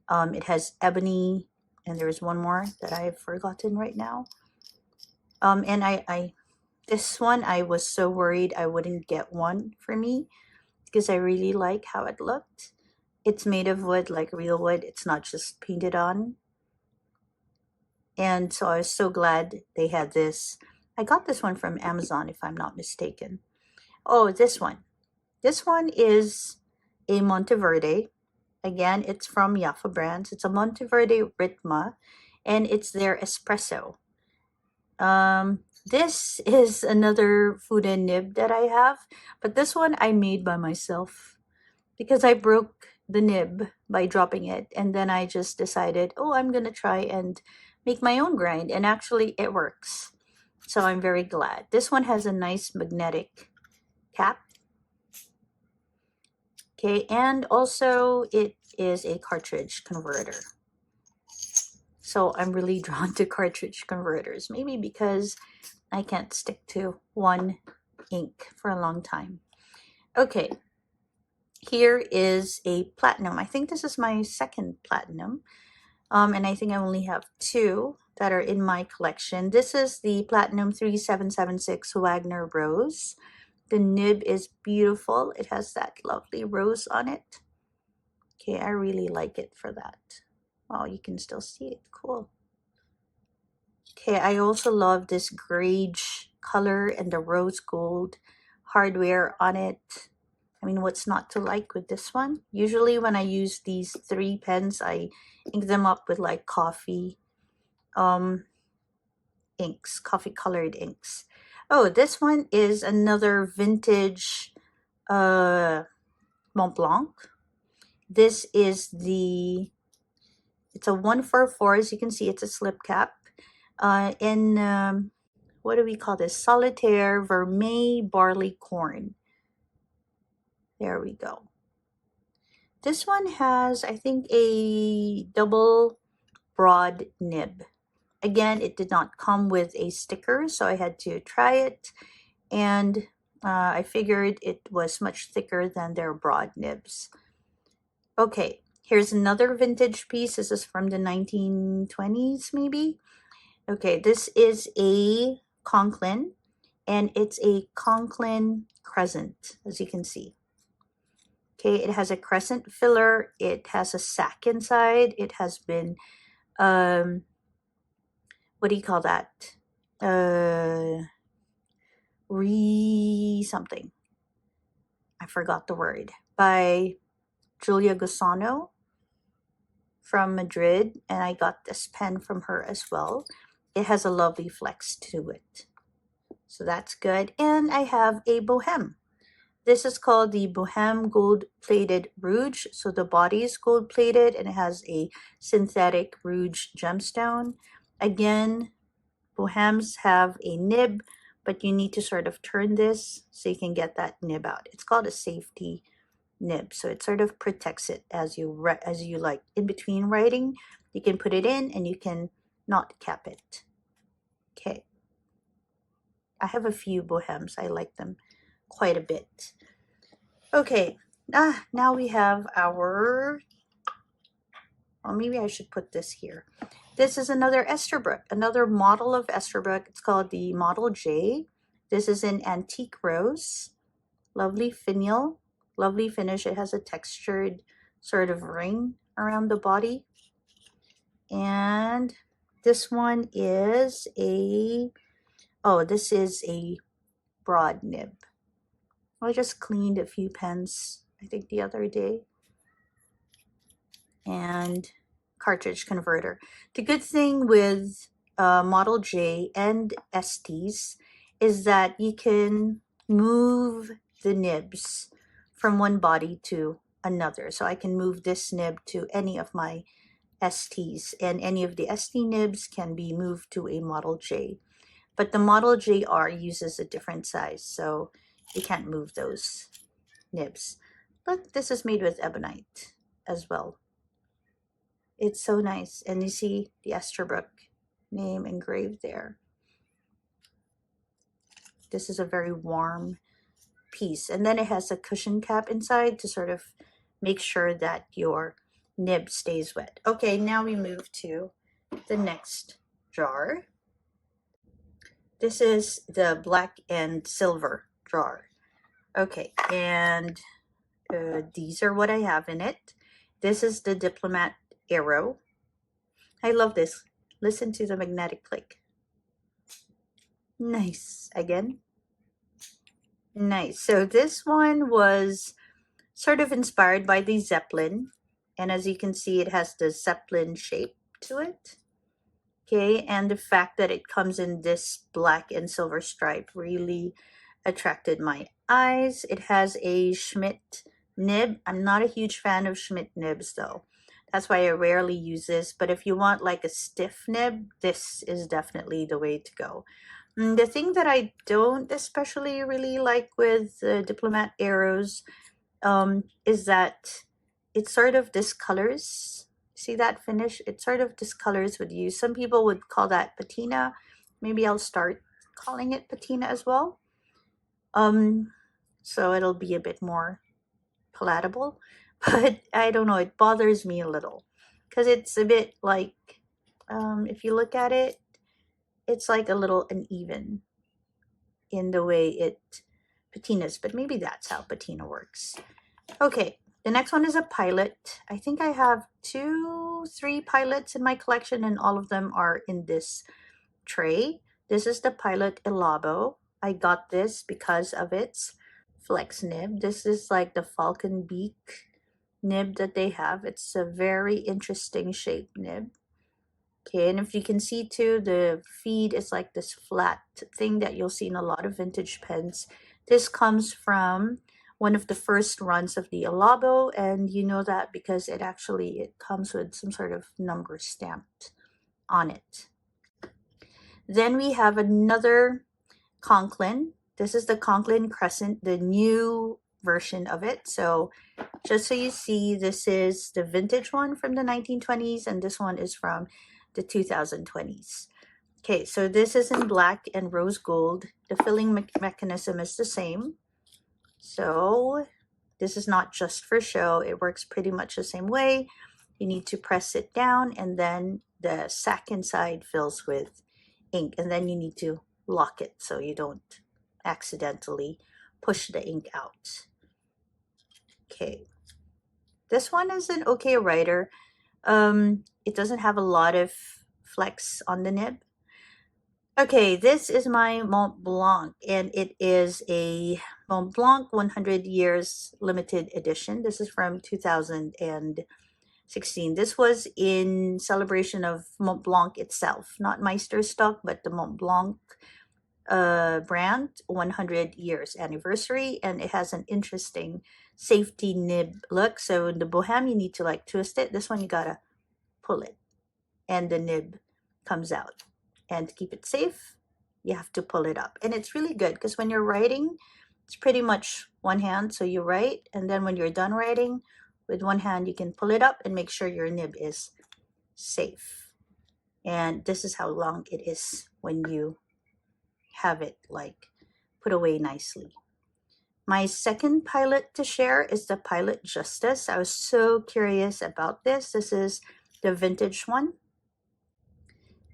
it has ebony, and there's one more that I've forgotten right now. And this one, I was so worried I wouldn't get one for me because I really like how it looked. It's made of wood, like real wood. It's not just painted on. And so I was so glad they had this. I got this one from Amazon, if I'm not mistaken. Oh, this one. This one is a Monteverde. Again, it's from Yafa Brands. It's a Monteverde Ritma, and it's their espresso. This is another food and nib that I have, but this one I made by myself because I broke the nib by dropping it, and then I just decided, oh, I'm gonna try and make my own grind, and actually it works. So I'm very glad. This one has a nice magnetic cap. Okay, and also it is a cartridge converter. So I'm really drawn to cartridge converters, maybe because I can't stick to one ink for a long time. Okay, here is a platinum. I think this is my second platinum. And I think I only have two that are in my collection. This is the Platinum 3776 Wagner Rose. The nib is beautiful. It has that lovely rose on it. Okay, I really like it for that. Oh, you can still see it. Cool. Okay, I also love this grage color and the rose gold hardware on it. I mean, what's not to like with this one? Usually when I use these 3 pens, I ink them up with like coffee inks, coffee colored inks. Oh, this one is another vintage Montblanc. This is it's a 144. As you can see, it's a slip cap. In what do we call this? Solitaire Vermeil Barley Corn. There we go. This one has, I think, a double broad nib. Again, it did not come with a sticker, so I had to try it. And I figured it was much thicker than their broad nibs. Okay, here's another vintage piece. This is from the 1920s, maybe. Okay, this is a Conklin, and it's a Conklin crescent, as you can see. Okay, it has a crescent filler. It has a sack inside. It has been, what do you call that? Something. I forgot the word. By Julia Gusano from Madrid, and I got this pen from her as well. It has a lovely flex to it. So that's good. And I have a Bohème. This is called the Bohème Gold Plated Rouge. So the body is gold plated and it has a synthetic rouge gemstone. Again, Bohèmes have a nib, but you need to sort of turn this so you can get that nib out. It's called a safety nib, so it sort of protects it as you like in between writing. You can put it in and you can not cap it. Okay. I have a few Bohèmes. I like them quite a bit. Okay, now we have our, well, maybe I should put this here. This is another Esterbrook, another model of Esterbrook. It's called the Model J. This is in antique rose. Lovely finial, lovely finish. It has a textured sort of ring around the body. And this one is this is a broad nib. I just cleaned a few pens, I think the other day. And cartridge converter. The good thing with Model J and STs is that you can move the nibs from one body to another. So I can move this nib to any of my STs, and any of the ST nibs can be moved to a Model J. But the Model JR uses a different size, so you can't move those nibs. Look, this is made with ebonite as well. It's so nice. And you see the Esterbrook name engraved there. This is a very warm piece. And then it has a cushion cap inside to sort of make sure that your nib stays wet. Okay, now we move to the next jar. This is the black and silver jar. Okay, and these are what I have in it. This is the Diplomat Arrow. I love this. Listen to the magnetic click. Nice. Again. Nice. So this one was sort of inspired by the Zeppelin. And as you can see, it has the Zeppelin shape to it. Okay, and the fact that it comes in this black and silver stripe really attracted my eyes. It has a Schmidt nib. I'm not a huge fan of Schmidt nibs though. That's why I rarely use this. But if you want like a stiff nib, this is definitely the way to go. The thing that I don't especially really like with Diplomat arrows is that it sort of discolors. See that finish? It sort of discolors with you. Some people would call that patina. Maybe I'll start calling it patina as well. So it'll be a bit more palatable. But I don't know, it bothers me a little. because it's a bit like, if you look at it, it's like a little uneven in the way it patinas, but maybe that's how patina works. Okay, the next one is a pilot. I think I have 3 pilots in my collection, and all of them are in this tray. This is the Pilot Elabo. I got this because of its flex nib. This is like the falcon beak nib that they have. It's a very interesting shaped nib. Okay, and if you can see too, the feed is like this flat thing that you'll see in a lot of vintage pens. This comes from one of the first runs of the Elabo, and you know that because it comes with some sort of number stamped on it. Then we have another Conklin. This is the Conklin Crescent, the new version of it. So just so you see, this is the vintage one from the 1920s, and this one is from the 2020s. Okay, so this is in black and rose gold. The filling mechanism is the same. So this is not just for show. It works pretty much the same way. You need to press it down, and then the sack inside fills with ink, and then you need to lock it so you don't accidentally push the ink out. Okay, this one is an okay writer. It doesn't have a lot of flex on the nib. Okay, this is my Montblanc, and it is a Montblanc 100 years limited edition. This is from 2016. This was in celebration of Montblanc itself, not Meisterstock, but the Montblanc brand 100 years anniversary, and it has an interesting safety nib look. So in the Bohème, you need to like twist it. This one you gotta pull it, and the nib comes out. And to keep it safe, you have to pull it up. And it's really good because when you're writing, it's pretty much one hand. So you write, and then when you're done writing, with one hand, you can pull it up and make sure your nib is safe. And this is how long it is when you have it like put away nicely. My second pilot to share is the Pilot Justice. I was so curious about this. This is the vintage one.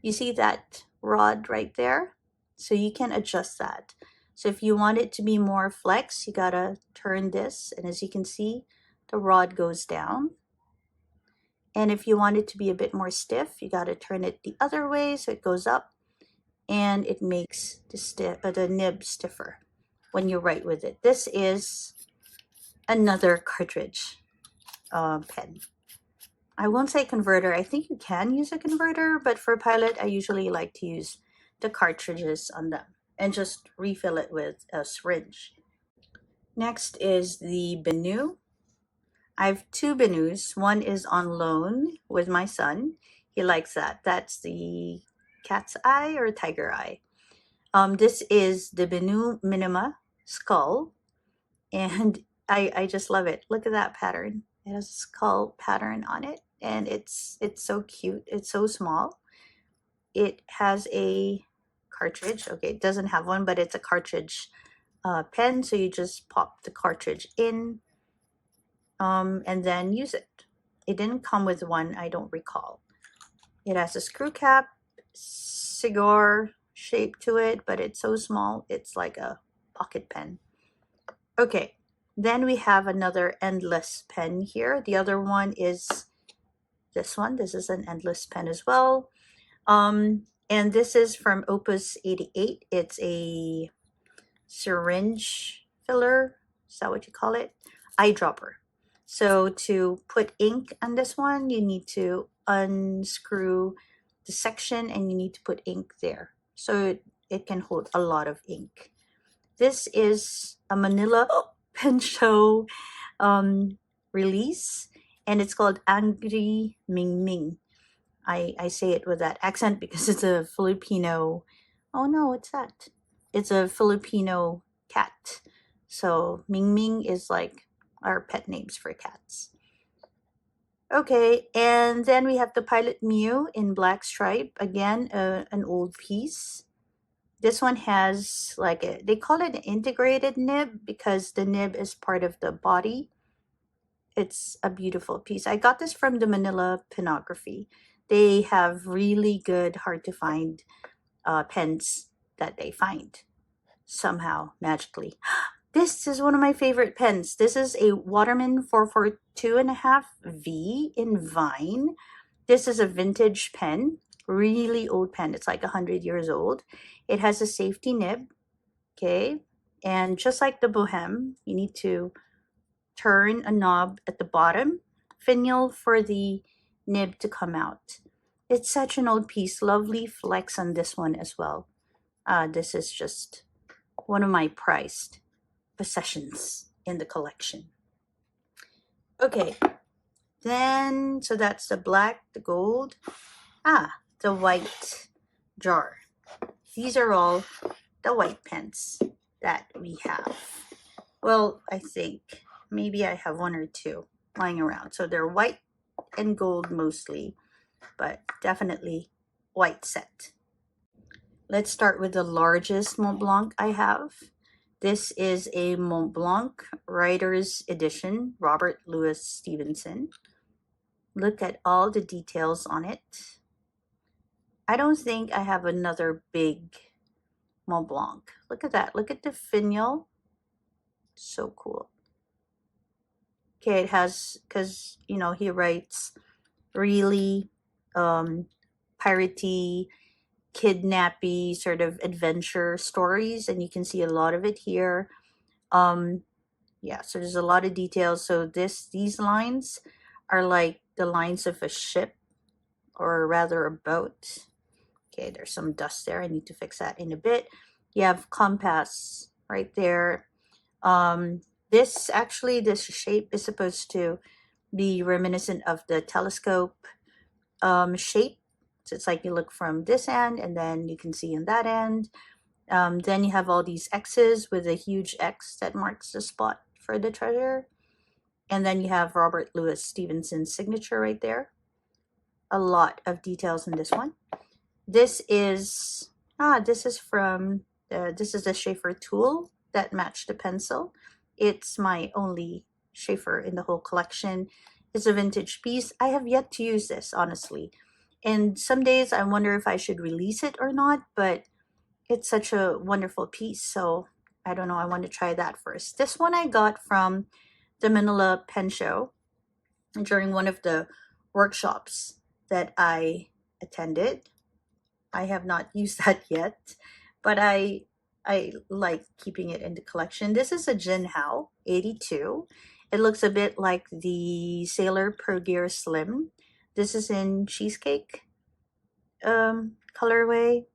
You see that rod right there? So you can adjust that. So if you want it to be more flex, you gotta turn this, and as you can see, the rod goes down. And if you want it to be a bit more stiff, you gotta turn it the other way so it goes up, and it makes the nib stiffer when you write with it. This is another cartridge pen. I won't say converter. I think you can use a converter, but for Pilot, I usually like to use the cartridges on them and just refill it with a syringe. Next is the Benu. I have 2 Benus. One is on loan with my son. He likes that. That's the cat's eye or tiger eye. This is the Benu Minima skull, and I just love it. Look at that pattern. It has a skull pattern on it, and it's so cute. It's so small. It has a cartridge. Okay, it doesn't have one, but it's a cartridge pen, so you just pop the cartridge in and then use it. It didn't come with one, I don't recall. It has a screw cap, cigar shape to it, but it's so small, it's like a pocket pen. Okay, then we have another endless pen here. The other one is this one. This is an endless pen as well. And this is from Opus 88. It's a syringe filler. Is that what you call it? Eyedropper. So to put ink on this one, you need to unscrew the section and you need to put ink there. So it can hold a lot of ink. This is a Manila pen show release, and it's called Angry Ming Ming. I say it with that accent because it's a Filipino. Oh no, what's that? It's a Filipino cat. So Ming Ming is like our pet names for cats. Okay, and then we have the Pilot Mew in black stripe. Again, an old piece. This one has like they call it an integrated nib because the nib is part of the body. It's a beautiful piece. I got this from the Manila Penography. They have really good, hard to find pens that they find somehow magically. This is one of my favorite pens. This is a Waterman 442.5V in Vine. This is a vintage pen, really old pen. It's like 100 years old. It has a safety nib, okay? And just like the Bohème, you need to turn a knob at the bottom, finial for the nib to come out. It's such an old piece. Lovely flex on this one as well. This is just one of my prized possessions in the collection. Okay, then, so that's the black, the gold, the white jar. These are all the white pens that we have. Well, I think maybe I have one or two lying around. So they're white and gold mostly, but definitely white set. Let's start with the largest Montblanc I have. This is a Montblanc Writer's Edition, Robert Louis Stevenson. Look at all the details on it. I don't think I have another big Montblanc. Look at that. Look at the finial. So cool. Okay, it has, because, you know, he writes really piratey, kidnappy sort of adventure stories, and you can see a lot of it here. Yeah, so there's a lot of details. So these lines are like the lines of a ship, or rather a boat. Okay, there's some dust there. I need to fix that in a bit. You have compass right there. This shape is supposed to be reminiscent of the telescope shape. So it's like you look from this end and then you can see in that end. Then you have all these X's with a huge X that marks the spot for the treasure. And then you have Robert Louis Stevenson's signature right there. A lot of details in this one. This is from this is the Schaefer tool that matched the pencil. It's my only Schaefer in the whole collection. It's a vintage piece. I have yet to use this, honestly. And some days I wonder if I should release it or not, but it's such a wonderful piece. So I don't know. I want to try that first. This one I got from the Manila Pen Show during one of the workshops that I attended. I have not used that yet, but I like keeping it in the collection. This is a Jinhao 82. It looks a bit like the Sailor Pro Gear Slim. This is in cheesecake colorway.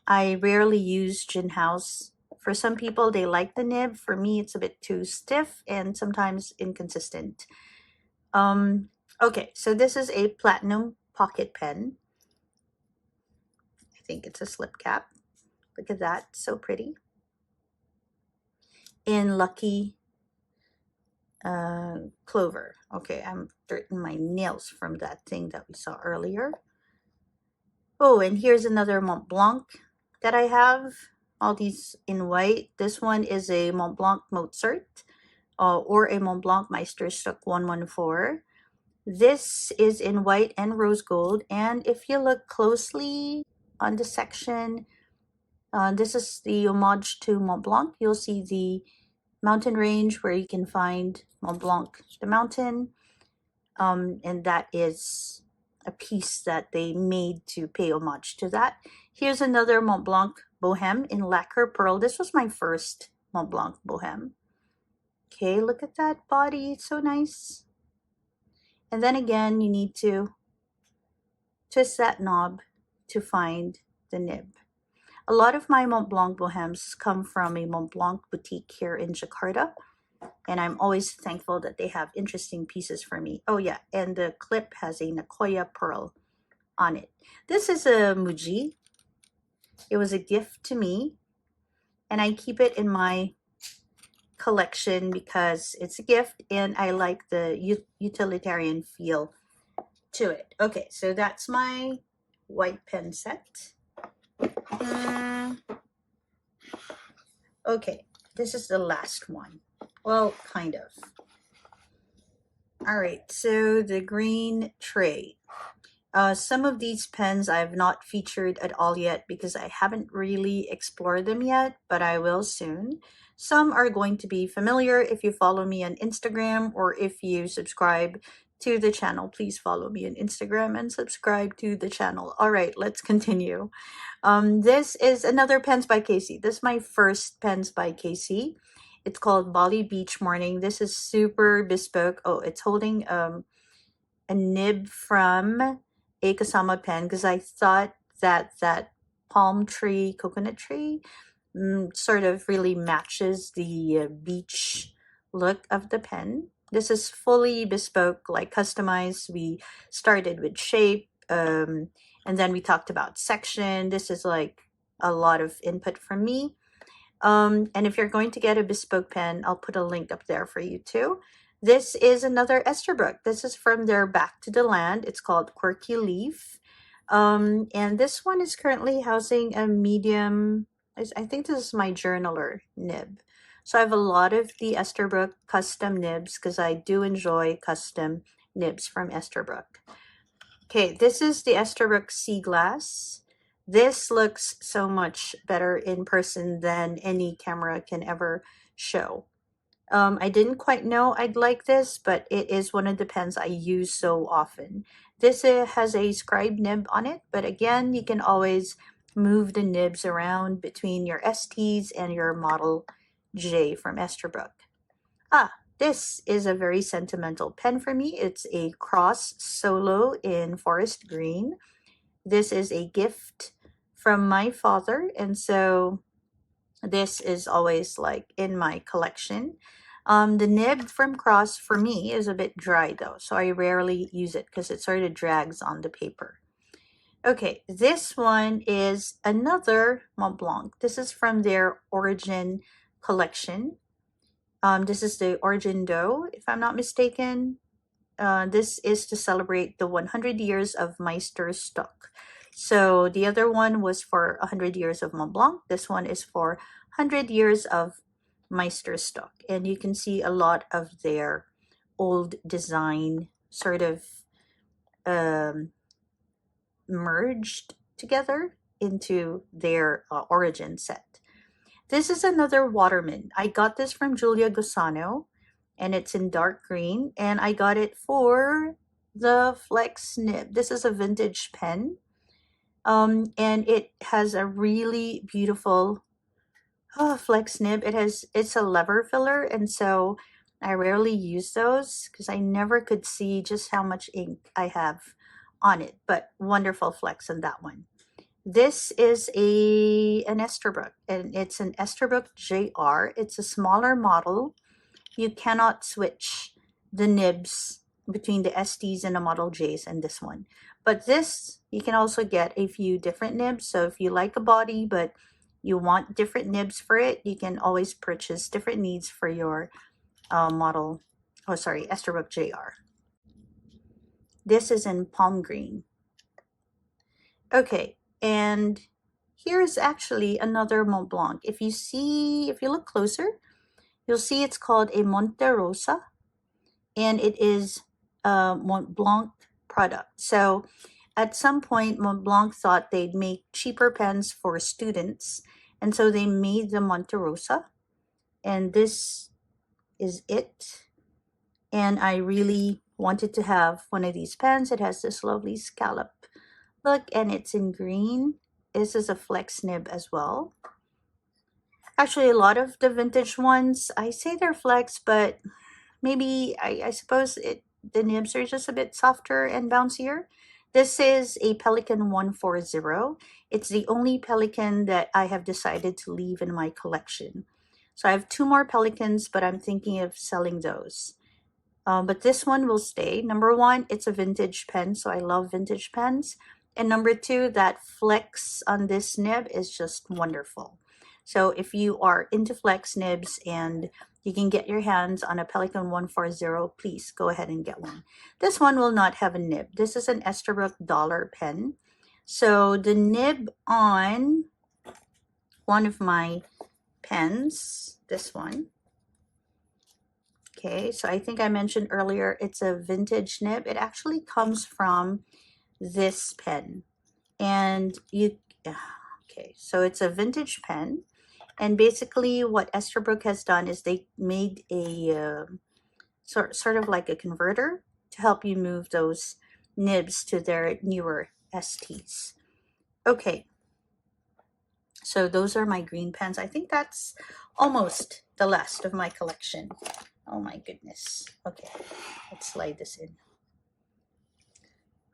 I rarely use Jinhaos. For some people, they like the nib. For me, it's a bit too stiff and sometimes inconsistent. Okay, so this is a platinum pocket pen. I think it's a slip cap. Look at that, so pretty. In Lucky Clover. Okay, I'm dirting my nails from that thing that we saw earlier. Oh, and here's another Montblanc that I have. All these in white. This one is a Montblanc Mozart or a Montblanc Meisterstück 114. This is in white and rose gold. And if you look closely on the section, this is the homage to Montblanc. You'll see the mountain range where you can find Montblanc, the mountain. And that is a piece that they made to pay homage to that. Here's another Montblanc Bohème in lacquer pearl. This was my first Montblanc Bohème. Okay, look at that body. It's so nice. And then again, you need to twist that knob to find the nib. A lot of my Montblanc Bohèmes come from a Montblanc boutique here in Jakarta. And I'm always thankful that they have interesting pieces for me. Oh yeah, and the clip has a Nakoya pearl on it. This is a Muji. It was a gift to me, and I keep it in my collection because it's a gift and I like the utilitarian feel to it. Okay, so that's my white pen set. Okay, this is the last one. Well, kind of. All right, so the green tray. Some of these pens I've not featured at all yet because I haven't really explored them yet, but I will soon. Some are going to be familiar if you follow me on Instagram or if you subscribe to the channel. Please follow me on Instagram and subscribe to the channel. All right, let's continue. This is another Pens by Casey. This is my first Pens by Casey. It's called Bali Beach Morning. This is super bespoke. Oh, it's holding a nib from a Kasama pen because I thought that that palm tree, coconut tree, sort of really matches the beach look of the pen. This is fully bespoke, like customized. We started with shape, and then we talked about section. This is like a lot of input from me. And if you're going to get a bespoke pen, I'll put a link up there for you too. This is another Esterbrook. This is from their Back to the Land. It's called Quirky Leaf. And this one is currently housing a medium, I think this is my journaler nib. So I have a lot of the Esterbrook custom nibs because I do enjoy custom nibs from Esterbrook. Okay, this is the Esterbrook Sea Glass. This looks so much better in person than any camera can ever show. I didn't quite know I'd like this, but it is one of the pens I use so often. This has a scribe nib on it, but again, you can always move the nibs around between your STs and your Model J from Esterbrook. This is a very sentimental pen for me. It's a Cross Solo in forest green. This is a gift from my father, and so this is always like in my collection. The nib from Cross for me is a bit dry though, so I rarely use it because it sort of drags on the paper. Okay, this one is another Montblanc. This is from their Origin collection. This is the Origin Dough, if I'm not mistaken. This is to celebrate the 100 years of Meister stock. So the other one was for 100 years of Montblanc. This one is for 100 years of Meister stock. And you can see a lot of their old design sort of merged together into their Origin set. This is another Waterman. I got this from Julia Gusano, and it's in dark green, and I got it for the Flex nib. This is a vintage pen, and it has a really beautiful Flex nib. It's a lever filler, and so I rarely use those because I never could see just how much ink I have on it, but wonderful Flex on that one. This is an Esterbrook, and it's an Esterbrook JR. It's a smaller model. You cannot switch the nibs between the STs and the Model Js and this one. But this, you can also get a few different nibs. So if you like a body, but you want different nibs for it, you can always purchase different needs for your Esterbrook JR. This is in palm green. Okay, and here's actually another Montblanc. If you look closer, you'll see it's called a Monte Rosa, and it is a Montblanc product. So at some point, Montblanc thought they'd make cheaper pens for students, and so they made the Monte Rosa, and this is it. And I really wanted to have one of these pens. It has this lovely scallop look, and it's in green. This is a Flex nib as well. Actually, a lot of the vintage ones, I say they're Flex, but maybe I suppose the nibs are just a bit softer and bouncier. This is a Pelikan 140. It's the only Pelikan that I have decided to leave in my collection. So I have 2 more Pelikans, but I'm thinking of selling those. But this one will stay. Number 1, it's a vintage pen, so I love vintage pens. And number 2, that Flex on this nib is just wonderful. So if you are into Flex nibs and you can get your hands on a Pelikan 140, please go ahead and get one. This one will not have a nib. This is an Esterbrook dollar pen. So the nib on one of my pens, this one, Okay, so I think I mentioned earlier it's a vintage nib. It actually comes from this pen. And you, okay, so it's a vintage pen. And basically what Esterbrook has done is they made a sort of like a converter to help you move those nibs to their newer STs. Okay, so those are my green pens. I think that's almost the last of my collection. Oh my goodness. Okay, let's slide this in.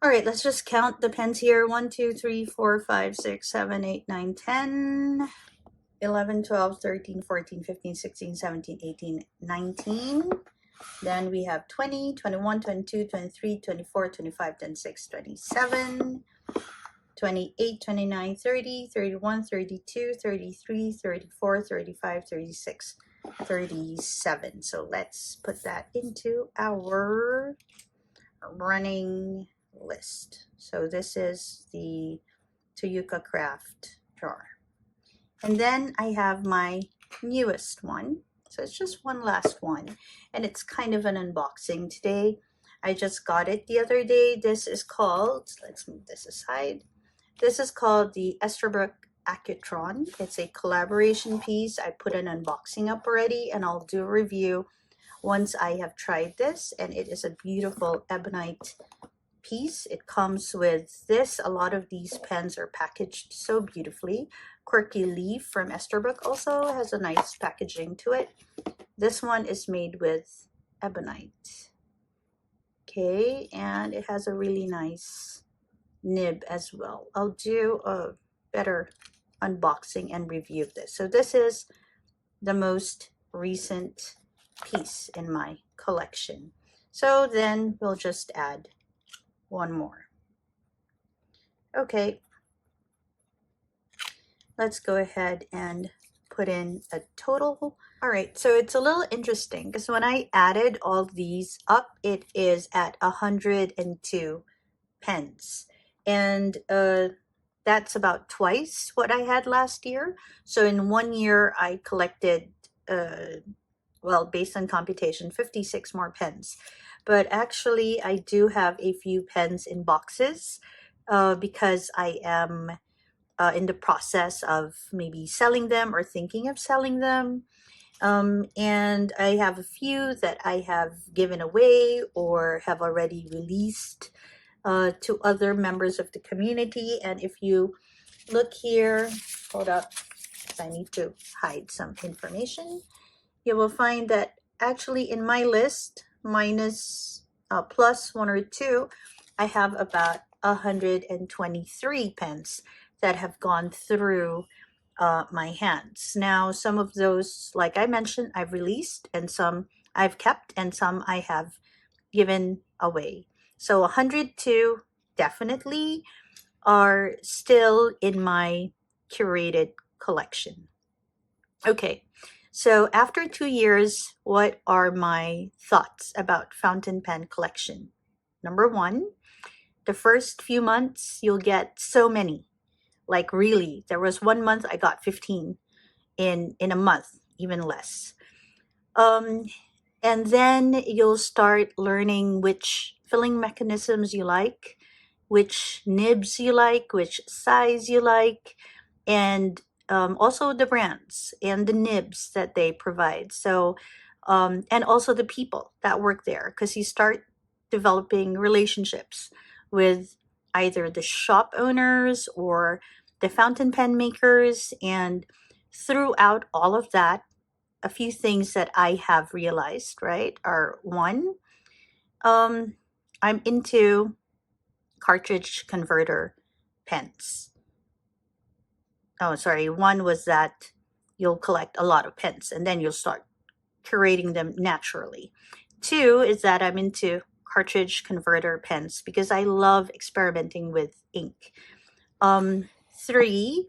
All right, let's just count the pens here. 1, 2, 3, 4, 5, 6, 7, 8, 9, 10, 11, 12, 13, 14, 15, 16, 17, 18, 19. Then we have 20, 21, 22, 23, 24, 25, 26, 27, 28, 29, 30, 31, 32, 33, 34, 35, 36, 37. So let's put that into our running list. So this is the Toyuka Craft jar. And then I have my newest one. So it's just one last one. And it's kind of an unboxing today. I just got it the other day. This is called, let's move this aside. This is called the Esterbrook Accutron. It's a collaboration piece. I put an unboxing up already and I'll do a review once I have tried this. And it is a beautiful ebonite piece. It comes with this. A lot of these pens are packaged so beautifully. Quirky Leaf from Esterbrook also has a nice packaging to it. This one is made with ebonite. Okay, and it has a really nice nib as well. I'll do a better unboxing and review of this. So this is the most recent piece in my collection. So then we'll just add one more. Okay, let's go ahead and put in a total. All right, so it's a little interesting because when I added all these up, it is at 102 pens. And that's about twice what I had last year. So in 1 year, I collected, well, based on computation, 56 more pens. But actually, I do have a few pens in boxes because I am in the process of maybe selling them or thinking of selling them. And I have a few that I have given away or have already released to other members of the community. And if you look here, hold up, I need to hide some information. You will find that actually in my list, minus plus 1 or 2, I have about 123 pens that have gone through my hands. Now, some of those, like I mentioned, I've released, and some I've kept, and some I have given away. So 102 definitely are still in my curated collection. Okay, so after 2 years, what are my thoughts about fountain pen collection? Number one, the first few months, you'll get so many. Like really, there was 1 month I got 15 in a month, even less. And then you'll start learning which filling mechanisms you like, which nibs you like, which size you like, and also the brands and the nibs that they provide. So, and also the people that work there, because you start developing relationships with either the shop owners or the fountain pen makers. And throughout all of that, a few things that I have realized, right, are one, I'm into cartridge converter pens. Oh, sorry. One was that you'll collect a lot of pens and then you'll start curating them naturally. Two is that I'm into cartridge converter pens because I love experimenting with ink. Three,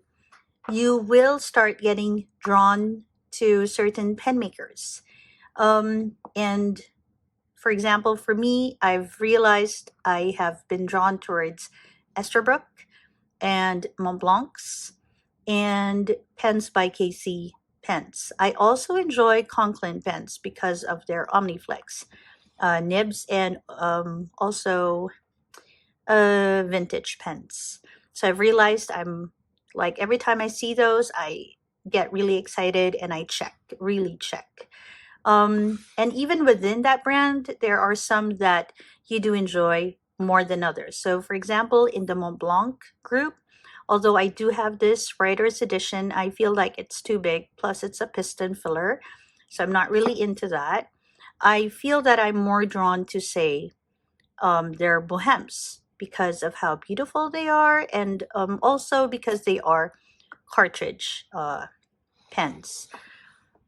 you will start getting drawn to certain pen makers. And for example, for me, I've realized I have been drawn towards Esterbrook and Montblancs and pens by KC pens. I also enjoy Conklin pens because of their Omniflex nibs, and also vintage pens. So I've realized I'm like, every time I see those, I get really excited and I check, really check. And even within that brand, there are some that you do enjoy more than others. So, for example, in the Montblanc group, although I do have this writer's edition, I feel like it's too big. Plus, it's a piston filler. So, I'm not really into that. I feel that I'm more drawn to, say, their bohems because of how beautiful they are, and also because they are cartridge pens.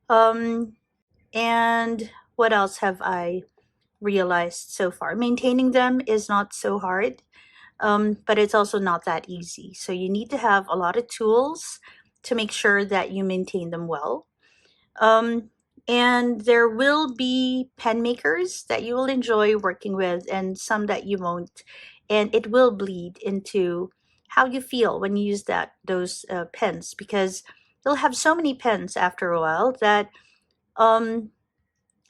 Um, and what else have I realized so far? Maintaining them is not so hard, but it's also not that easy. So you need to have a lot of tools to make sure that you maintain them well. Um, and there will be pen makers that you will enjoy working with, and some that you won't. And it will bleed into how you feel when you use those pens, because you'll have so many pens after a while that um,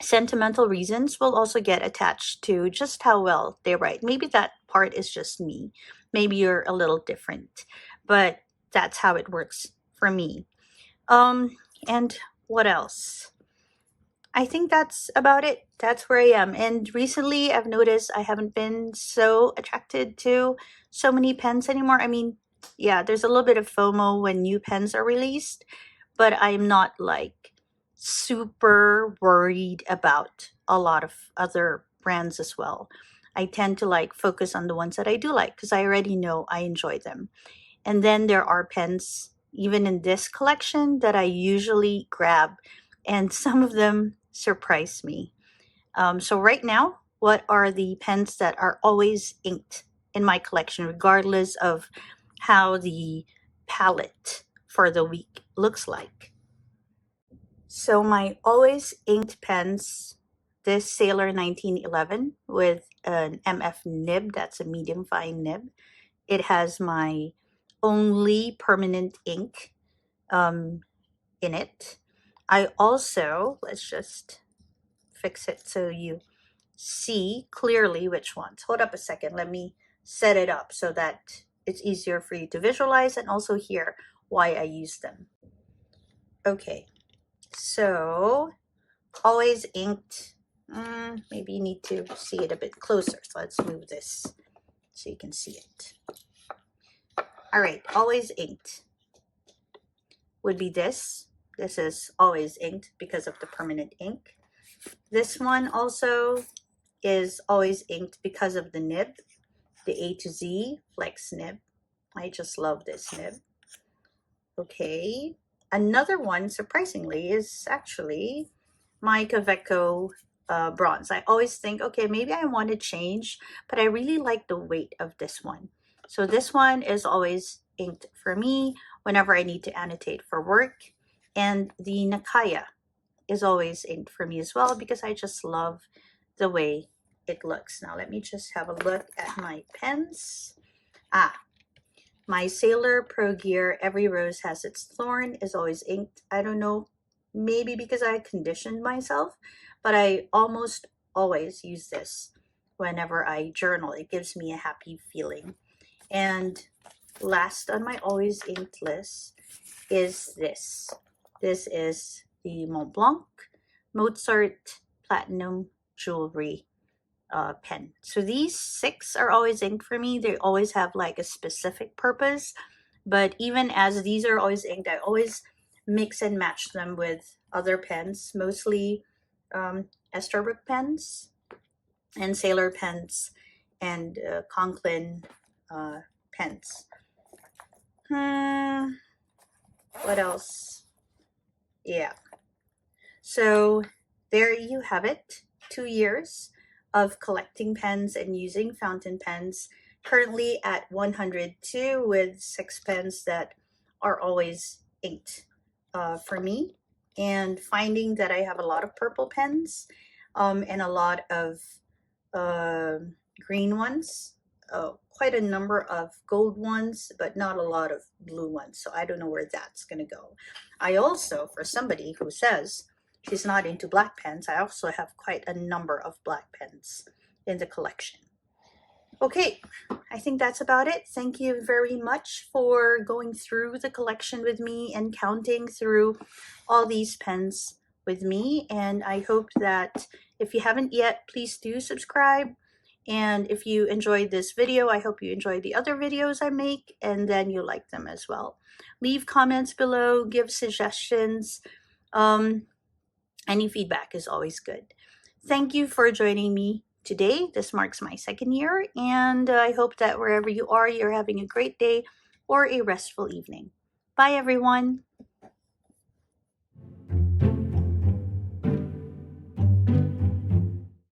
sentimental reasons will also get attached to just how well they write. Maybe that part is just me. Maybe you're a little different, but that's how it works for me. Um, and what else? I think that's about it. That's where I am. And recently, I've noticed I haven't been so attracted to so many pens anymore. I mean, yeah, there's a little bit of FOMO when new pens are released, but I'm not like super worried about a lot of other brands as well. I tend to like focus on the ones that I do like because I already know I enjoy them. And then there are pens, even in this collection, that I usually grab, and some of them surprise me. So, right now, what are the pens that are always inked in my collection, regardless of how the palette for the week looks like? So, my always inked pens, this Sailor 1911 with an MF nib, that's a medium fine nib. It has my only permanent ink um, in it. I also, let's just fix it so you see clearly which ones. Hold up a second. Let me set it up so that it's easier for you to visualize and also hear why I use them. Okay, so always inked. Maybe you need to see it a bit closer. So let's move this so you can see it. All right, always inked would be this. This is always inked because of the permanent ink. This one also is always inked because of the nib, the A to Z Flex nib. I just love this nib. Okay, another one, surprisingly, is actually my Kaweco bronze. I always think, okay, maybe I want to change, but I really like the weight of this one. So this one is always inked for me whenever I need to annotate for work. And the Nakaya is always inked for me as well because I just love the way it looks. Now let me just have a look at my pens. My Sailor Pro Gear Every Rose Has Its Thorn is always inked. I don't know, maybe because I conditioned myself, but I almost always use this whenever I journal. It gives me a happy feeling. And last on my always inked list is this. This is the Montblanc Mozart Platinum Jewelry pen. So these 6 are always inked for me. They always have like a specific purpose. But even as these are always inked, I always mix and match them with other pens, mostly Esterbrook pens and Sailor pens and Conklin pens. What else? Yeah. So there you have it. 2 years of collecting pens and using fountain pens. Currently at 102 with 6 pens that are always inked for me. And finding that I have a lot of purple pens and a lot of green ones. quite a number of gold ones, but not a lot of blue ones. So I don't know where that's going to go. I also, for somebody who says she's not into black pens, I also have quite a number of black pens in the collection. Okay, I think that's about it. Thank you very much for going through the collection with me and counting through all these pens with me. And I hope that if you haven't yet, please do subscribe. And if you enjoyed this video, I hope you enjoy the other videos I make, and then you like them as well. Leave comments below, give suggestions. Any feedback is always good. Thank you for joining me today. This marks my second year, and I hope that wherever you are, you're having a great day or a restful evening. Bye, everyone.